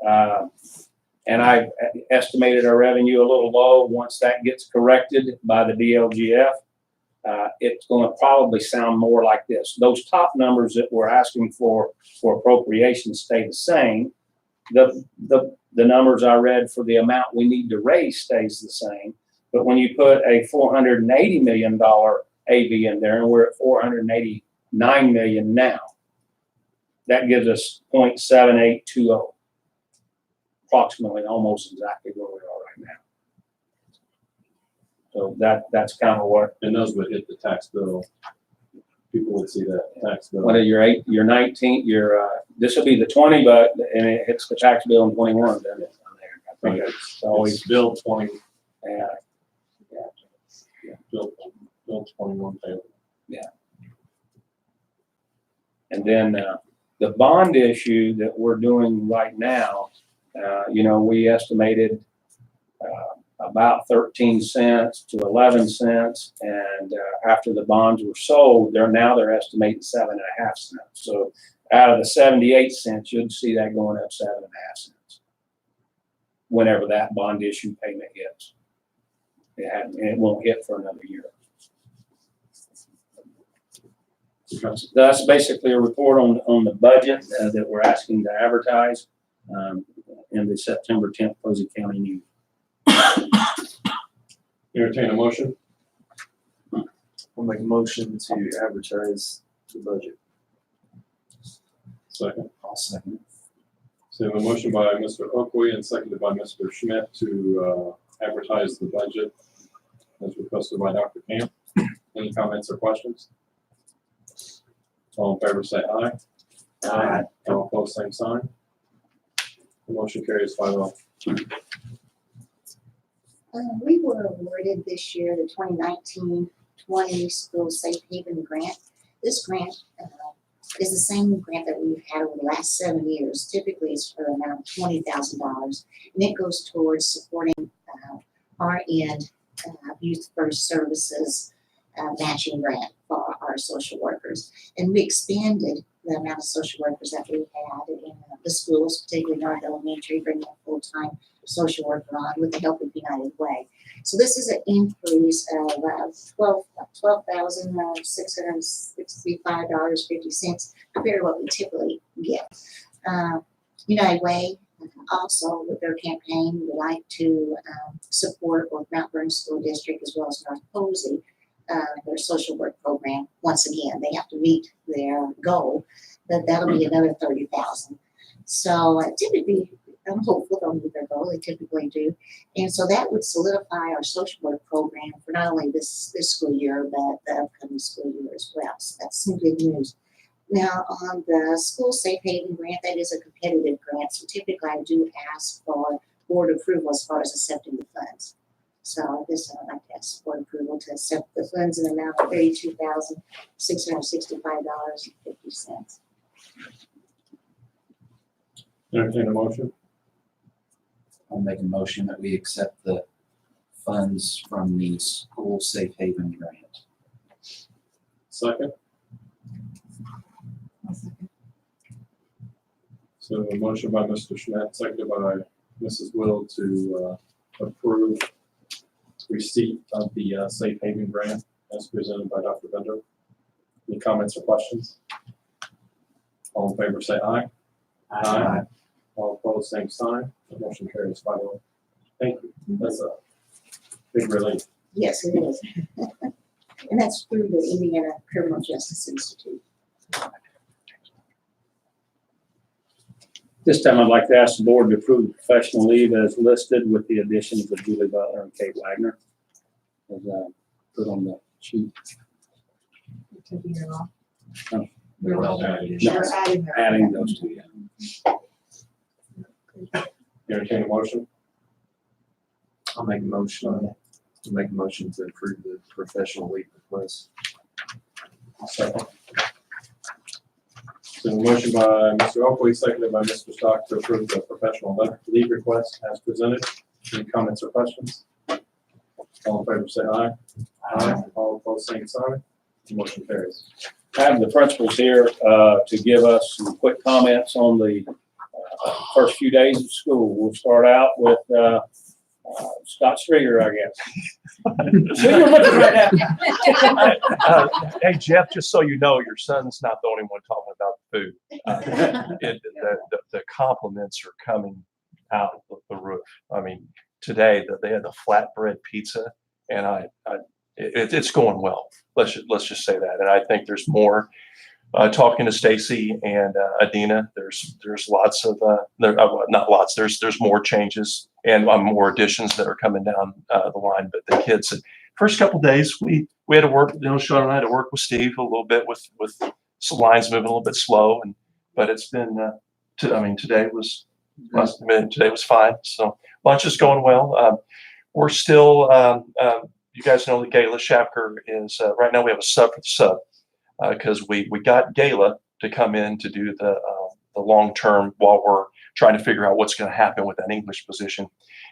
Speaker 6: and I estimated our revenue a little low. Once that gets corrected by the DLGF, it's going to probably sound more like this. Those top numbers that we're asking for appropriations stay the same. The numbers I read for the amount we need to raise stays the same. But when you put a $480 million AV in there, and we're at $489 million now, that gives us 0.7820, approximately, almost exactly where we are right now. So that's kind of what.
Speaker 1: And those would hit the tax bill. People would see that tax bill.
Speaker 6: What are your 19, this will be the 20, but, and it hits the tax bill in 21, doesn't it? I think it's always,
Speaker 1: It's bill 20,
Speaker 6: yeah.
Speaker 1: bill 21 payable.
Speaker 6: And then the bond issue that we're doing right now, we estimated about 13 cents to 11 cents. And after the bonds were sold, they're estimating 7.5 cents. So out of the 78 cents, you'd see that going up 7.5 cents whenever that bond issue payment hits. It won't hit for another year. That's basically a report on the budget that we're asking to advertise in the September 10th Posey County News.
Speaker 1: Entertain a motion.
Speaker 5: I'll make a motion to advertise the budget.
Speaker 1: Second.
Speaker 11: I'll second it.
Speaker 1: So we have a motion by Mr. Oakley and seconded by Mr. Schmidt to advertise the budget as requested by Dr. Camp. Any comments or questions? All in favor say aye.
Speaker 11: Aye.
Speaker 1: All opposed, same sign. The motion carries 5-0.
Speaker 2: We were awarded this year the 2019-20 School Safe Haven Grant. This grant is the same grant that we've had over the last 7 years. Typically, it's for an amount of $20,000, and it goes towards supporting our end Youth First Services matching grant for our social workers. And we expanded the amount of social workers that we had in the schools, particularly North Elementary, bringing a full-time social worker on with the help of United Way. So this is an increase of $12,665.50 compared to what we typically get. United Way also with their campaign would like to support both Mount Vernon School District as well as North Posey, their social work program. Once again, they have to meet their goal, but that'll be another $30,000. So typically, I'm hopeful they'll meet their goal. They typically do, and so that would solidify our social work program for not only this school year but the upcoming school year as well. So that's some good news. Now, on the School Safe Haven grant, that is a competitive grant, so typically I do ask for board approval as far as accepting the funds. So I guess I'd like to ask board approval to accept the funds in the amount of $32,665.50.
Speaker 1: Entertain a motion.
Speaker 11: I'll make a motion that we accept the funds from the School Safe Haven Grant.
Speaker 1: Second. So a motion by Mr. Schmidt, seconded by Mrs. Will to approve receipt of the Safe Haven Grant as presented by Dr. Bender. Any comments or questions? All in favor say aye. Aye. All opposed, same sign. The motion carries 5-0. Thank you. That's a big relief.
Speaker 2: Yes, it is. And that's through the Indiana Criminal Justice Institute.
Speaker 6: This time I'd like to ask the board to approve the professional leave as listed with the additions of Julie Butler and Kate Wagner. As put on the sheet.
Speaker 10: Taking it off.
Speaker 6: No.
Speaker 10: You're
Speaker 1: No.
Speaker 10: adding that.
Speaker 6: Adding those two, yeah.
Speaker 1: Entertain a motion.
Speaker 5: I'll make a motion to approve the professional leave request.
Speaker 1: Second. So a motion by Mr. Oakley, seconded by Mr. Stock to approve the professional leave request as presented. Any comments or questions? All in favor say aye. Aye. All opposed, same sign. The motion carries.
Speaker 6: I have the principals here to give us some quick comments on the first few days of school. We'll start out with Scott Stringer, I guess. See, you're looking right now.
Speaker 12: Hey, Jeff, just so you know, your son's not the only one talking about food. The compliments are coming out of the roof. I mean, today they had the flatbread pizza, and it's going well. Let's just say that. And I think there's more. Talking to Stacy and Adina, there's lots of not lots. There's more changes and more additions that are coming down the line. But the kids, first couple of days, we had to work. Sean and I had to work with Steve a little bit with some lines moving a little bit slow, but it's been. Today was fine. So lunch is going well. We're still. You guys know that Gayla Shapker is right now. We have a sub for the sub. Because we got Gayla to come in to do the long term while we're trying to figure out what's going to happen with that English position.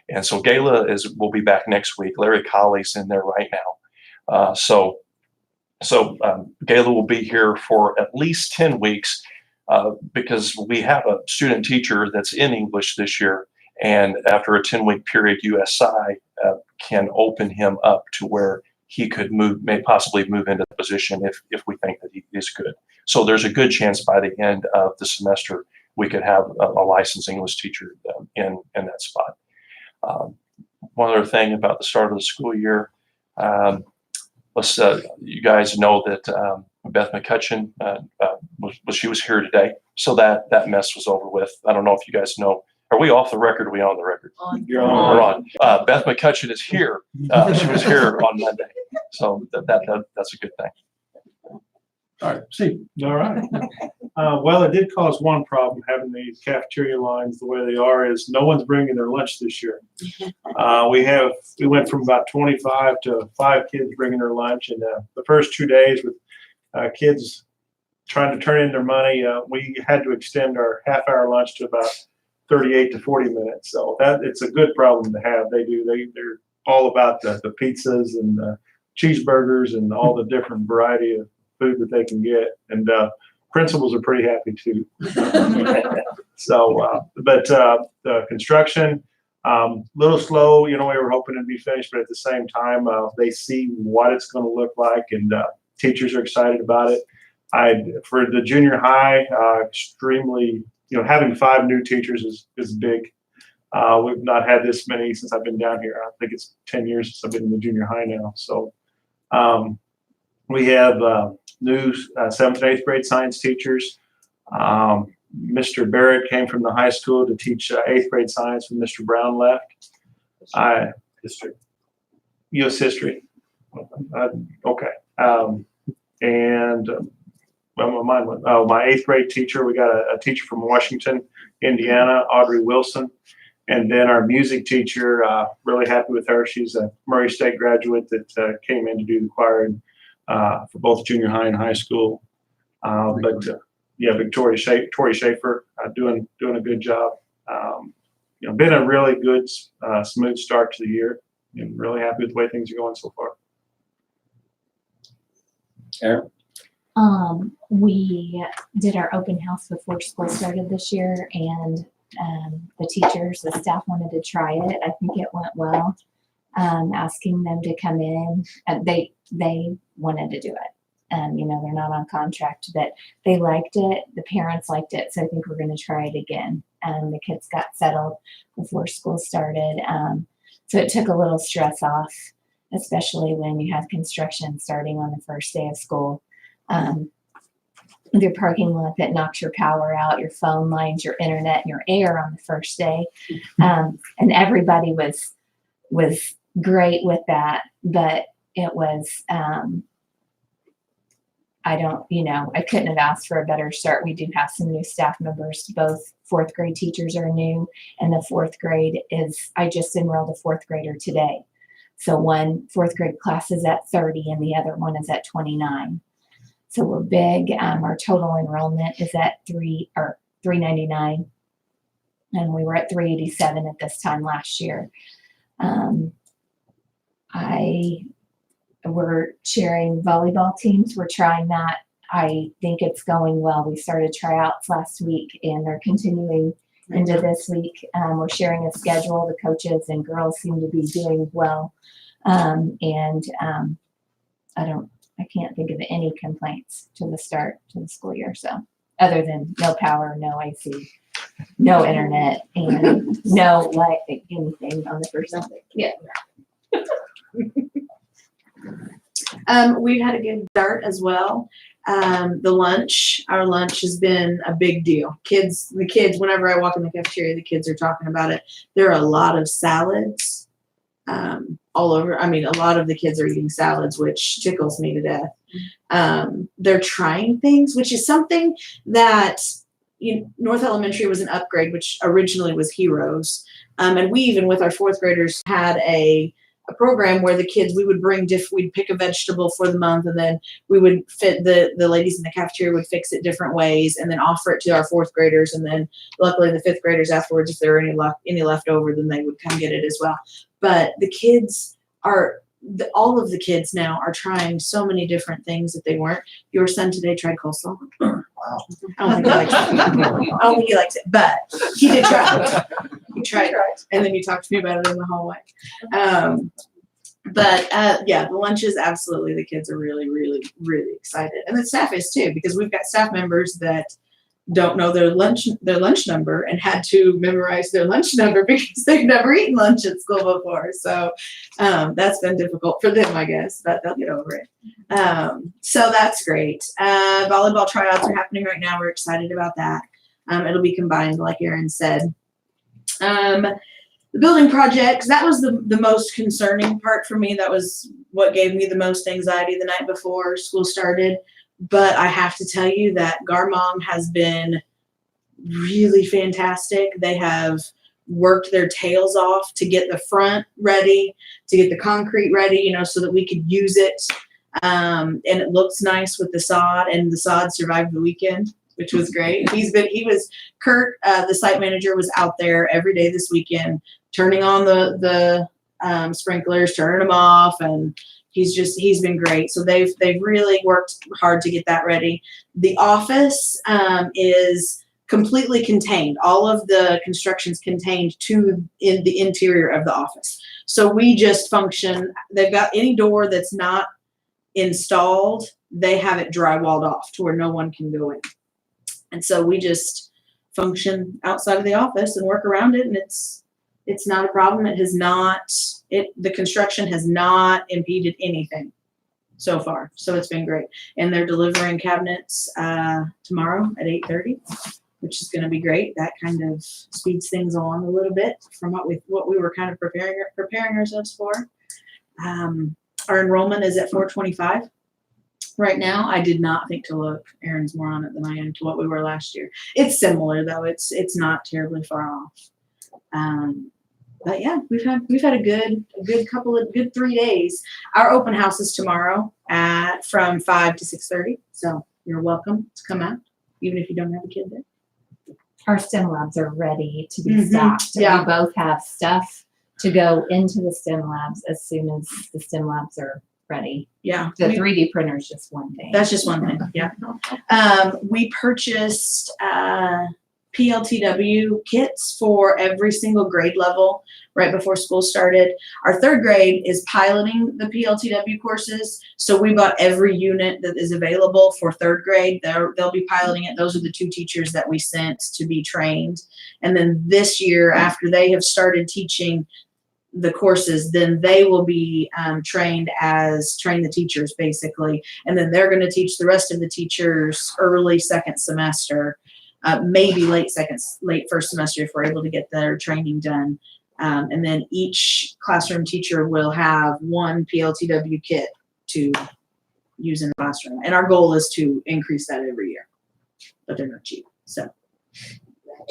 Speaker 12: And so Gayla will be back next week. Larry Colley's in there right now. So Gayla will be here for at least 10 weeks because we have a student teacher that's in English this year. And after a 10-week period, USI can open him up to where he could possibly move into the position if we think that he is good. So there's a good chance by the end of the semester we could have a licensed English teacher in that spot. One other thing about the start of the school year, you guys know that Beth McCutcheon she was here today, so that mess was over with. I don't know if you guys know. Are we off the record? Or are we on the record?
Speaker 6: You're on.
Speaker 12: We're on. Beth McCutcheon is here. She was here on Monday, so that's a good thing.
Speaker 6: All right, Steve.
Speaker 1: All right.
Speaker 13: Well, it did cause one problem, having the cafeteria lines the way they are, is no one's bringing their lunch this year. We went from about 25 to 5 kids bringing their lunch, and the first 2 days with kids trying to turn in their money, we had to extend our half-hour lunch to about 38 to 40 minutes. So it's a good problem to have. They're all about the pizzas and the cheeseburgers and all the different variety of food that they can get. And principals are pretty happy too. So, but the construction, little slow, we were hoping it'd be finished, but at the same time, they see what it's going to look like, and teachers are excited about it. For the junior high, extremely, having 5 new teachers is big. We've not had this many since I've been down here. I think it's 10 years since I've been in the junior high now. So we have new 7th and 8th grade science teachers. Mr. Barrett came from the high school to teach 8th grade science when Mr. Brown left. History. U.S. history. Okay. Well, my 8th grade teacher, we got a teacher from Washington, Indiana, Audrey Wilson. And then our music teacher, really happy with her. She's a Murray State graduate that came in to do the choir for both junior high and high school. Tori Schaefer, doing a good job. Been a really good, smooth start to the year, and really happy with the way things are going so far.
Speaker 6: Aaron?
Speaker 14: We did our open house before school started this year, and the teachers, the staff wanted to try it. I think it went well. Asking them to come in, they wanted to do it. They're not on contract, but they liked it. The parents liked it, so I think we're going to try it again. The kids got settled before school started, so it took a little stress off, especially when you have construction starting on the first day of school. Your parking lot that knocks your power out, your phone lines, your internet, and your air on the first day. And everybody was great with that, but it was, I couldn't have asked for a better start. We do have some new staff members. Both 4th grade teachers are new, and the 4th grade I just enrolled a 4th grader today. So one 4th grade class is at 30 and the other one is at 29. So we're big. Our total enrollment is at 399, and we were at 387 at this time last year. We're sharing volleyball teams. We're trying that. I think it's going well. We started tryouts last week, and they're continuing into this week. We're sharing a schedule. The coaches and girls seem to be doing well, I can't think of any complaints to the start to the school year. So other than no power, no AC, no internet, and no anything on the first day. Yeah.
Speaker 9: We've had a good start as well. Our lunch has been a big deal. The kids, whenever I walk in the cafeteria, the kids are talking about it. There are a lot of salads. All over. A lot of the kids are eating salads, which tickles me to death. They're trying things, which is something that North Elementary was an upgrade, which originally was Heroes. And we, even with our 4th graders, had a program where the kids, we'd pick a vegetable for the month, and then we would fit the ladies in the cafeteria would fix it different ways and then offer it to our 4th graders. And then luckily the 5th graders afterwards, if there were any left over, then they would come get it as well. But the kids all of the kids now are trying so many different things that they weren't. Your son today tried coleslaw. Wow. I don't think he likes it. I don't think he likes it, but he did try it. He tried it. And then you talked to me about it in the hallway. The lunch is absolutely, the kids are really, really, really excited. And the staff is too, because we've got staff members that don't know their lunch number and had to memorize their lunch number because they've never eaten lunch at school before. So that's been difficult for them, I guess, but they'll get over it. So that's great. Volleyball tryouts are happening right now. We're excited about that. It'll be combined, like Aaron said. The building projects, that was the most concerning part for me. That was what gave me the most anxiety the night before school started, But I have to tell you that Garmong has been really fantastic. They have worked their tails off to get the front ready, to get the concrete ready, you know, so that we could use it. And it looks nice with the sod, and the sod survived the weekend, which was great. Kurt, the site manager, was out there every day this weekend, turning on the sprinklers, turning them off, and he's been great. So they've really worked hard to get that ready. The office is completely contained. All of the construction's contained in the interior of the office. So we just function. They've got any door that's not installed, they have it drywalled off to where no one can go in. And so we just function outside of the office and work around it, and it's not a problem. The construction has not impeded anything so far. So it's been great. And they're delivering cabinets tomorrow at 8:30, which is going to be great. That kind of speeds things along a little bit from what we were kind of preparing ourselves for. Our enrollment is at 425 right now. I did not think to look. Erin's more on it than I am to what we were last year. It's similar though. It's not terribly far off. But yeah, we've had a good 3 days. Our open house is tomorrow from 5 to 6:30. So you're welcome to come out, even if you don't have a kid there.
Speaker 14: Our STEM labs are ready to be
Speaker 9: Mhm.
Speaker 14: stocked.
Speaker 9: Yeah.
Speaker 14: We both have stuff to go into the STEM labs as soon as the STEM labs are ready.
Speaker 9: Yeah.
Speaker 14: The 3D printer is just one thing.
Speaker 9: That's just one thing. Yeah. We purchased PLTW kits for every single grade level right before school started. Our third grade is piloting the PLTW courses. So we bought every unit that is available for third grade. They'll be piloting it. Those are the 2 teachers that we sent to be trained. And then this year, after they have started teaching the courses, then they will be train the teachers basically. And then they're going to teach the rest of the teachers early second semester. Maybe late first semester if we're able to get their training done. And then each classroom teacher will have one PLTW kit to use in the classroom. And our goal is to increase that every year, but they're not cheap. So.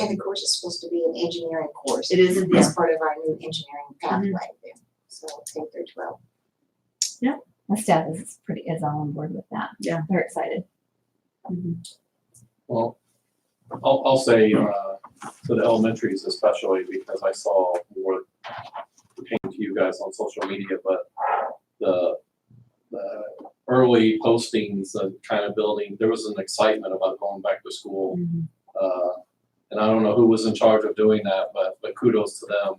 Speaker 2: And the course is supposed to be an engineering course.
Speaker 9: It is,
Speaker 2: As part of our new engineering pathway there. So K through 12.
Speaker 14: My staff is all on board with that.
Speaker 9: Yeah.
Speaker 14: They're excited.
Speaker 1: Well, I'll say to the elementaries especially, because I saw more pertaining to you guys on social media, but the early postings and kind of building, there was an excitement about going back to school. And I don't know who was in charge of doing that, but kudos to them.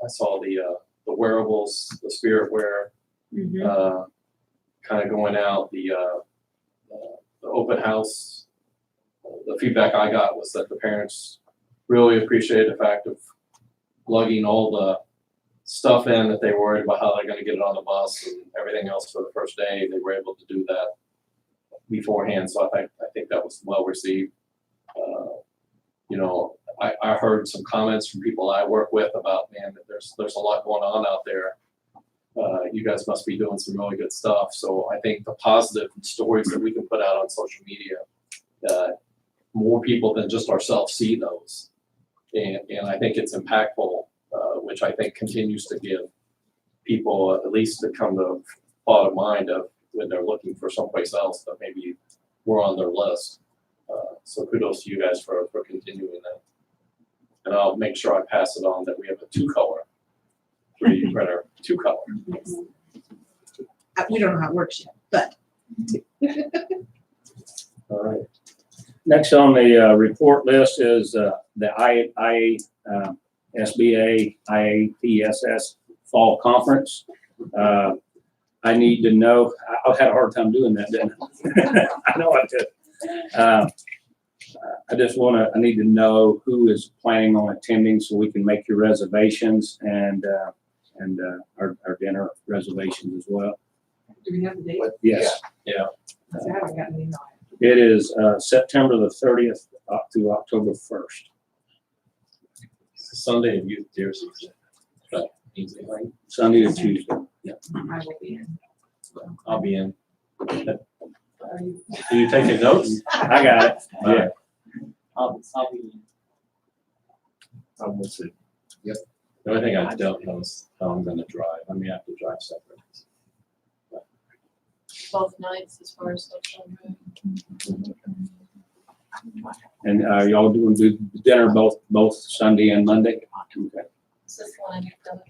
Speaker 1: I saw the wearables, the spirit wear, kind of going out, the open house. The feedback I got was that the parents really appreciated the fact of lugging all the stuff in that they were worried about how they're going to get it on the bus and everything else for the first day. They were able to do that beforehand, so I think that was well received. You know, I heard some comments from people I work with about, man, that there's a lot going on out there. You guys must be doing some really good stuff. So I think the positive stories that we can put out on social media, more people than just ourselves see those. And I think it's impactful, which I think continues to give people at least to come to thought of mind of when they're looking for someplace else that maybe we're on their list. So kudos to you guys for continuing that. And I'll make sure I pass it on that we have a 2-color 3D printer, 2-color.
Speaker 9: We don't know how it works yet, but.
Speaker 6: All right. Next on the report list is the SBA IAPSS Fall Conference. I need to know, I had a hard time doing that, didn't I? I know I did. I need to know who is planning on attending so we can make your reservations and our dinner reservations as well.
Speaker 10: Do we have the date?
Speaker 6: Yes.
Speaker 1: Yeah.
Speaker 10: I haven't gotten an email.
Speaker 6: It is September the 30th up to October 1st.
Speaker 1: Sunday and Youth Deer Season. But easy, right?
Speaker 6: Sunday to Tuesday. Yeah.
Speaker 10: I will be in.
Speaker 1: I'll be in.
Speaker 10: Are you?
Speaker 1: Are you taking notes?
Speaker 6: I got it. Yeah.
Speaker 3: I'll be.
Speaker 5: I'm with it.
Speaker 1: The only thing I don't know is how I'm gonna drive. I may have to drive separate.
Speaker 2: Both nights as far as social media.
Speaker 6: And y'all do dinner both Sunday and Monday? Okay.
Speaker 2: Is this one on your phone?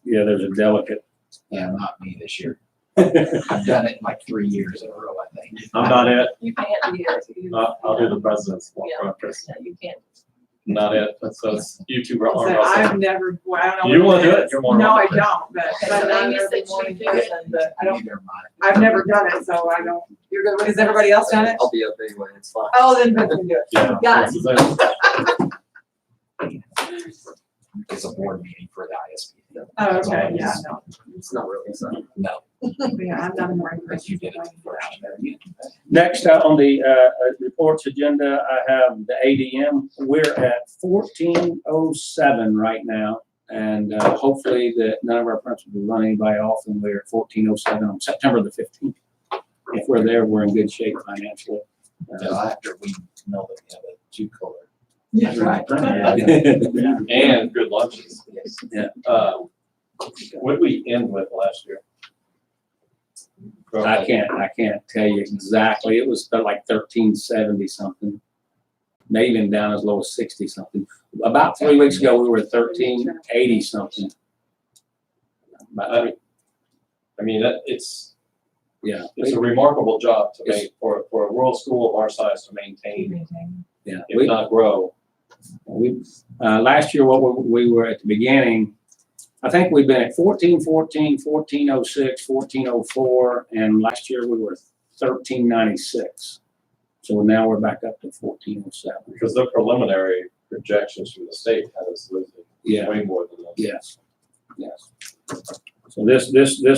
Speaker 6: Yeah, there's a delicate.
Speaker 11: Yeah, not me this year. I've done it like 3 years in a row, I think.
Speaker 1: I'm not it.
Speaker 2: You can't do it.
Speaker 1: I'll do the president's walk
Speaker 2: Yeah.
Speaker 1: breakfast.
Speaker 2: No, you can't.
Speaker 1: Not it. So it's you two are
Speaker 10: So I've never, well, I don't know.
Speaker 1: You
Speaker 10: what
Speaker 1: wanna do it?
Speaker 10: is.
Speaker 1: You're more
Speaker 10: No, I
Speaker 1: welcome.
Speaker 10: don't, but I'm not an
Speaker 2: Amy said
Speaker 10: early
Speaker 2: she
Speaker 10: morning
Speaker 2: did it.
Speaker 10: person, but I don't,
Speaker 11: Neither mind.
Speaker 10: I've never done it, so I don't. You're good with, has everybody else done it?
Speaker 5: I'll be up anyway, it's fine.
Speaker 10: Oh, then Vince can do it.
Speaker 1: Yeah.
Speaker 10: Got
Speaker 1: this is it.
Speaker 11: It's a board meeting for the ISB.
Speaker 10: Oh, okay, yeah, no,
Speaker 5: It's not really something.
Speaker 11: No.
Speaker 10: yeah, I'm not a morning
Speaker 11: But
Speaker 10: person.
Speaker 11: you did it first.
Speaker 6: Next on the reports agenda, I have the ADM. We're at 1407 right now. And hopefully that none of our principals will run anybody off, and we're at 1407 on September the 15th. If we're there, we're in good shape financially.
Speaker 11: After we know that we have a two-color.
Speaker 10: Yeah, right.
Speaker 1: And good lunches.
Speaker 11: Yes.
Speaker 6: Yeah.
Speaker 1: What did we end with last year?
Speaker 6: I can't tell you exactly. It was like 1370 something. Maybe even down as low as 60 something. About 3 weeks ago, we were at 1380 something.
Speaker 1: I mean, it's
Speaker 6: Yeah.
Speaker 1: a remarkable job to make for a rural school of our size to maintain,
Speaker 6: Yeah.
Speaker 1: if not grow.
Speaker 6: Last year, what we were at the beginning, I think we've been at 1414, 1406, 1404, and last year we were 1396. So now we're back up to 1407.
Speaker 1: Because the preliminary projections from the state had us losing
Speaker 6: Yeah.
Speaker 1: way more than this.
Speaker 6: Yes. So this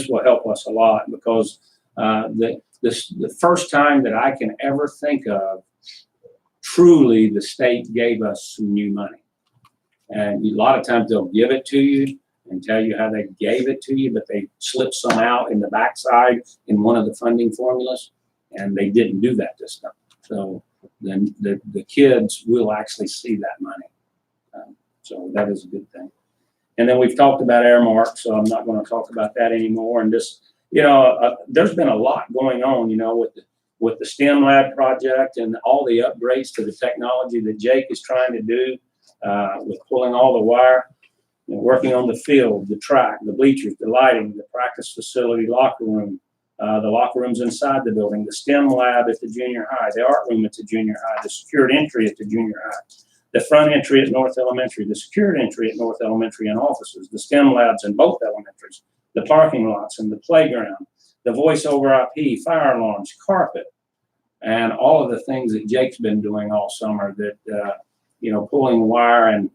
Speaker 6: will help us a lot because the first time that I can ever think of, truly the state gave us some new money. And a lot of times they'll give it to you and tell you how they gave it to you, but they slip some out in the backside in one of the funding formulas, and they didn't do that this time. So then the kids will actually see that money. So that is a good thing. And then we've talked about Airmark, so I'm not going to talk about that anymore. And just, there's been a lot going on, with the STEM lab project and all the upgrades to the technology that Jake is trying to do, with pulling all the wire, working on the field, the track, the bleachers, the lighting, the practice facility, locker room, the locker rooms inside the building, the STEM lab at the junior high, the art room at the junior high, the secured entry at the junior high, the front entry at North Elementary, the secured entry at North Elementary and offices, the STEM labs in both elementaries, the parking lots and the playground, the voice over IP, fire alarms, carpet, and all of the things that Jake's been doing all summer that, pulling wire and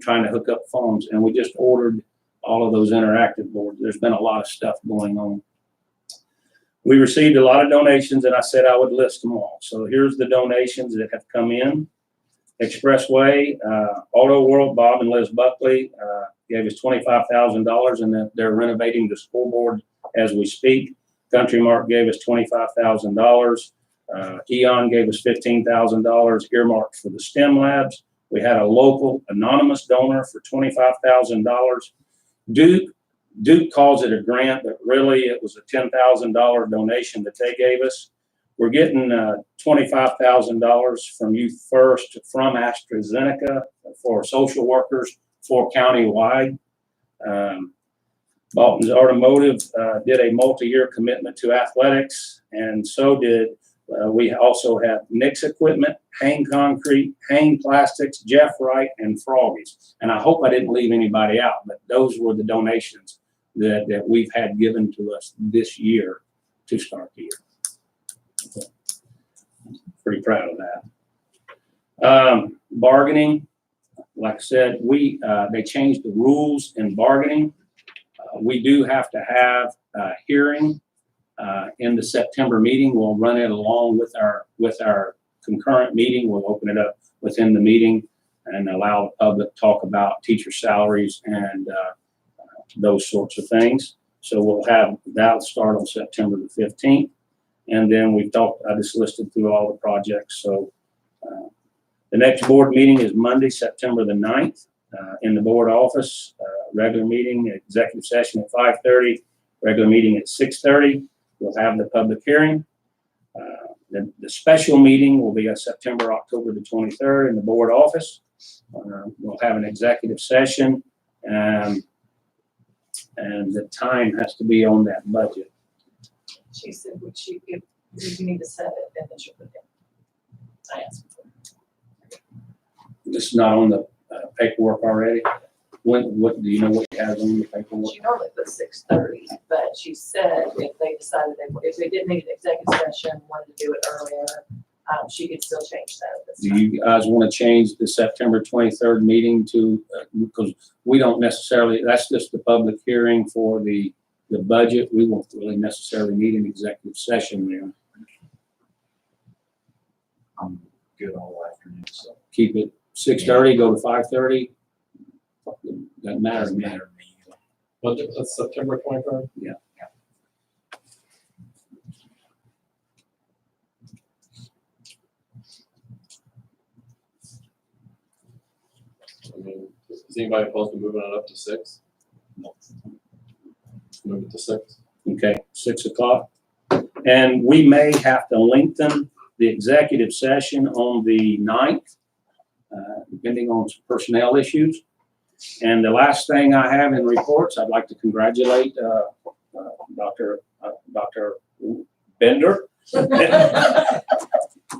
Speaker 6: trying to hook up phones. And we just ordered all of those interactive boards. There's been a lot of stuff going on. We received a lot of donations, and I said I would list them all. So here's the donations that have come in. Expressway, Auto World, Bob and Liz Buckley gave us $25,000, and they're renovating the scoreboard as we speak. Country Mark gave us $25,000. Eon gave us $15,000 earmarked for the STEM labs. We had a local anonymous donor for $25,000. Duke calls it a grant, but really it was a $10,000 donation that they gave us. We're getting $25,000 from Youth First from AstraZeneca for social workers for countywide. Balton's Automotive did a multi-year commitment to athletics, and so did we also have Nick's Equipment, Hain Concrete, Hain Plastics, Jeff Wright, and Froggies. And I hope I didn't leave anybody out, but those were the donations that we've had given to us this year to start the year. Pretty proud of that. Bargaining, like I said, they changed the rules in bargaining. We do have to have a hearing in the September meeting. We'll run it along with our concurrent meeting. We'll open it up within the meeting and allow the public to talk about teacher salaries and those sorts of things. So we'll have that'll start on September the 15th. And then I just listed through all the projects. So the next board meeting is Monday, September the 9th, in the board office. Regular meeting, executive session at 5:30, regular meeting at 6:30. We'll have the public hearing. The special meeting will be on October the 23rd in the board office. We'll have an executive session, and the time has to be on that budget.
Speaker 10: She said, if you need to set it, then she'll put it. I asked.
Speaker 6: It's not on the paperwork already. What do you know what you have on the paperwork?
Speaker 10: She normally puts 6:30, but she said if they decided if they didn't need an executive session, wanted to do it earlier, she could still change that at this
Speaker 6: Do
Speaker 10: time.
Speaker 6: you guys want to change the September 23rd meeting to, because we don't necessarily, that's just the public hearing for the budget. We won't really necessarily need an executive session there.
Speaker 11: I'm good all afternoon, so.
Speaker 6: Keep it 6:30, go to 5:30. Doesn't matter to
Speaker 11: Doesn't
Speaker 6: me.
Speaker 11: matter to me.
Speaker 1: Budget, that's September 23rd?
Speaker 6: Yeah.
Speaker 1: I mean, is anybody opposed to moving it up to 6?
Speaker 11: No.
Speaker 1: Move it to 6.
Speaker 6: Okay, 6 o'clock. And we may have to lengthen the executive session on the 9th, depending on some personnel issues. And the last thing I have in reports, I'd like to congratulate Dr. Bender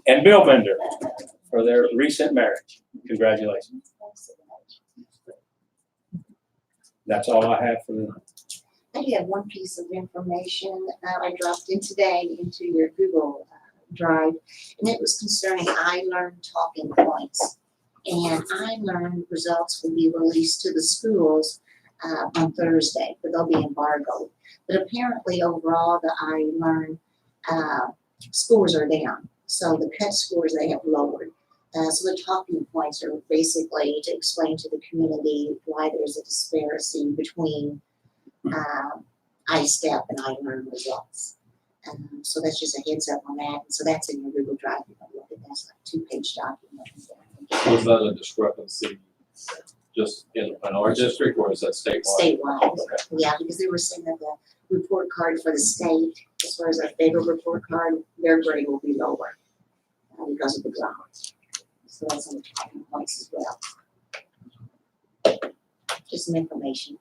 Speaker 6: and Bill Bender for their recent marriage. Congratulations. That's all I have for the.
Speaker 2: I have one piece of information I dropped in today into your Google Drive, and it was concerning iLearn talking points. And iLearn results will be released to the schools on Thursday, but they'll be embargoed. But apparently overall, the iLearn scores are down. So the cut scores they have lowered. So the talking points are basically to explain to the community why there's a disparity between iStep and iLearn results. So that's just a heads up on that. And so that's in your Google Drive. You can look at that. It's like a 2-page document.
Speaker 1: Was that a discrepancy just in our district, or is that statewide?
Speaker 2: Statewide,
Speaker 1: Okay.
Speaker 2: yeah, because they were saying that the report card for the state, as far as our federal report card, their grade will be lower because of the drought. So that's on the talking points as well. Just some information.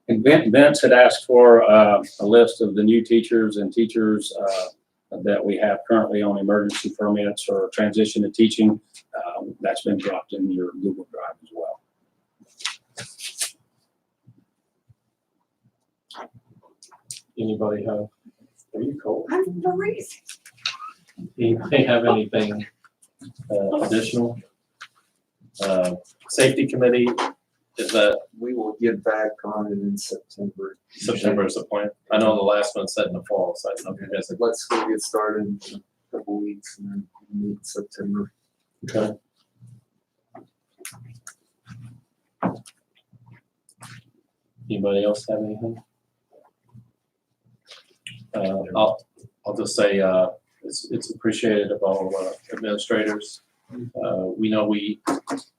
Speaker 6: And Vince had asked for a list of the new teachers and teachers that we have currently on emergency permits or transition to teaching. That's been dropped in your Google Drive as well.
Speaker 1: Anybody have, are you cold?
Speaker 2: I'm freezing.
Speaker 1: Anybody have anything additional? Safety committee, is that
Speaker 5: We will get back on it in September.
Speaker 1: September is the plan? I know the last one set in the fall, so I don't know if you guys have.
Speaker 5: Let's go get started in a couple weeks and then meet in September.
Speaker 1: Okay. Anybody else have anything? I'll just say, it's appreciated of all administrators. We know we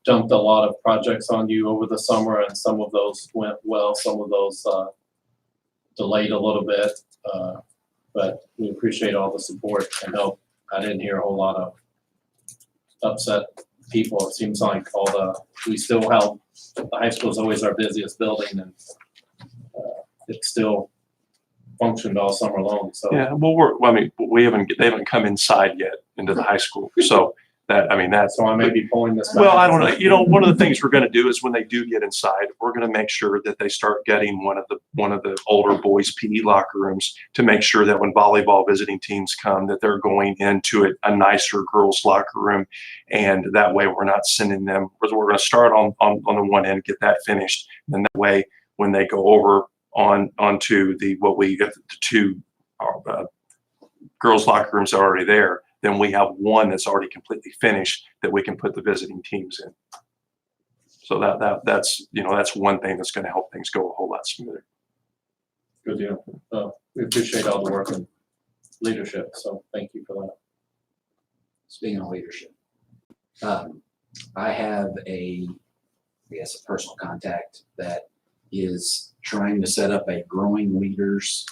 Speaker 1: dumped a lot of projects on you over the summer, and some of those went well, some of those delayed a little bit. But we appreciate all the support and help. I didn't hear a whole lot of upset people. It seems like we still help. The high school is always our busiest building, and it still functioned all summer long, so.
Speaker 12: Yeah, well, they haven't come inside yet into the high school. So that's.
Speaker 1: So I may be pulling this back.
Speaker 12: Well, I don't know. One of the things we're going to do is when they do get inside, we're going to make sure that they start getting one of the older boys' PE locker rooms to make sure that when volleyball visiting teams come, that they're going into a nicer girls' locker room, and that way we're not sending them. We're going to start on the one end, get that finished, and that way when they go over onto the two girls' locker rooms that are already there, then we have one that's already completely finished that we can put the visiting teams in. So that's one thing that's going to help things go a whole lot smoother.
Speaker 1: Good deal. We appreciate all the work and leadership, so thank you for that.
Speaker 11: Speaking of leadership, I have I guess, a personal contact that is trying to set up a growing leaders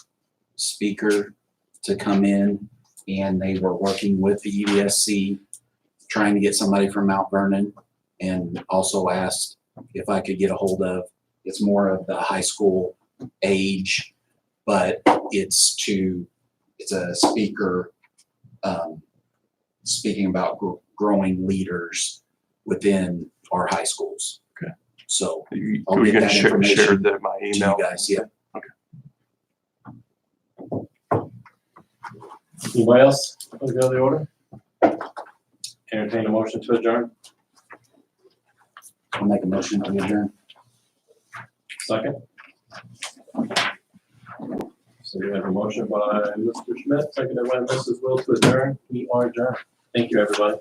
Speaker 11: speaker to come in, and they were working with the EDSC, trying to get somebody from Mount Vernon, and also asked if I could get a hold of, it's more of the high school age, but it's a speaker, speaking about growing leaders within our high schools.
Speaker 12: Okay.
Speaker 11: So
Speaker 12: You
Speaker 11: I'll
Speaker 12: we
Speaker 11: get
Speaker 12: can
Speaker 11: that
Speaker 12: share
Speaker 11: information
Speaker 12: my
Speaker 11: to you
Speaker 12: email.
Speaker 11: guys, yeah.
Speaker 1: Anybody else want to go to the order? Entertain a motion to adjourn.
Speaker 11: I'll make a motion to adjourn.
Speaker 1: Second. So we have a motion by Mr. Schmidt, seconded by Mrs. Will to adjourn. We are adjourned. Thank you, everybody.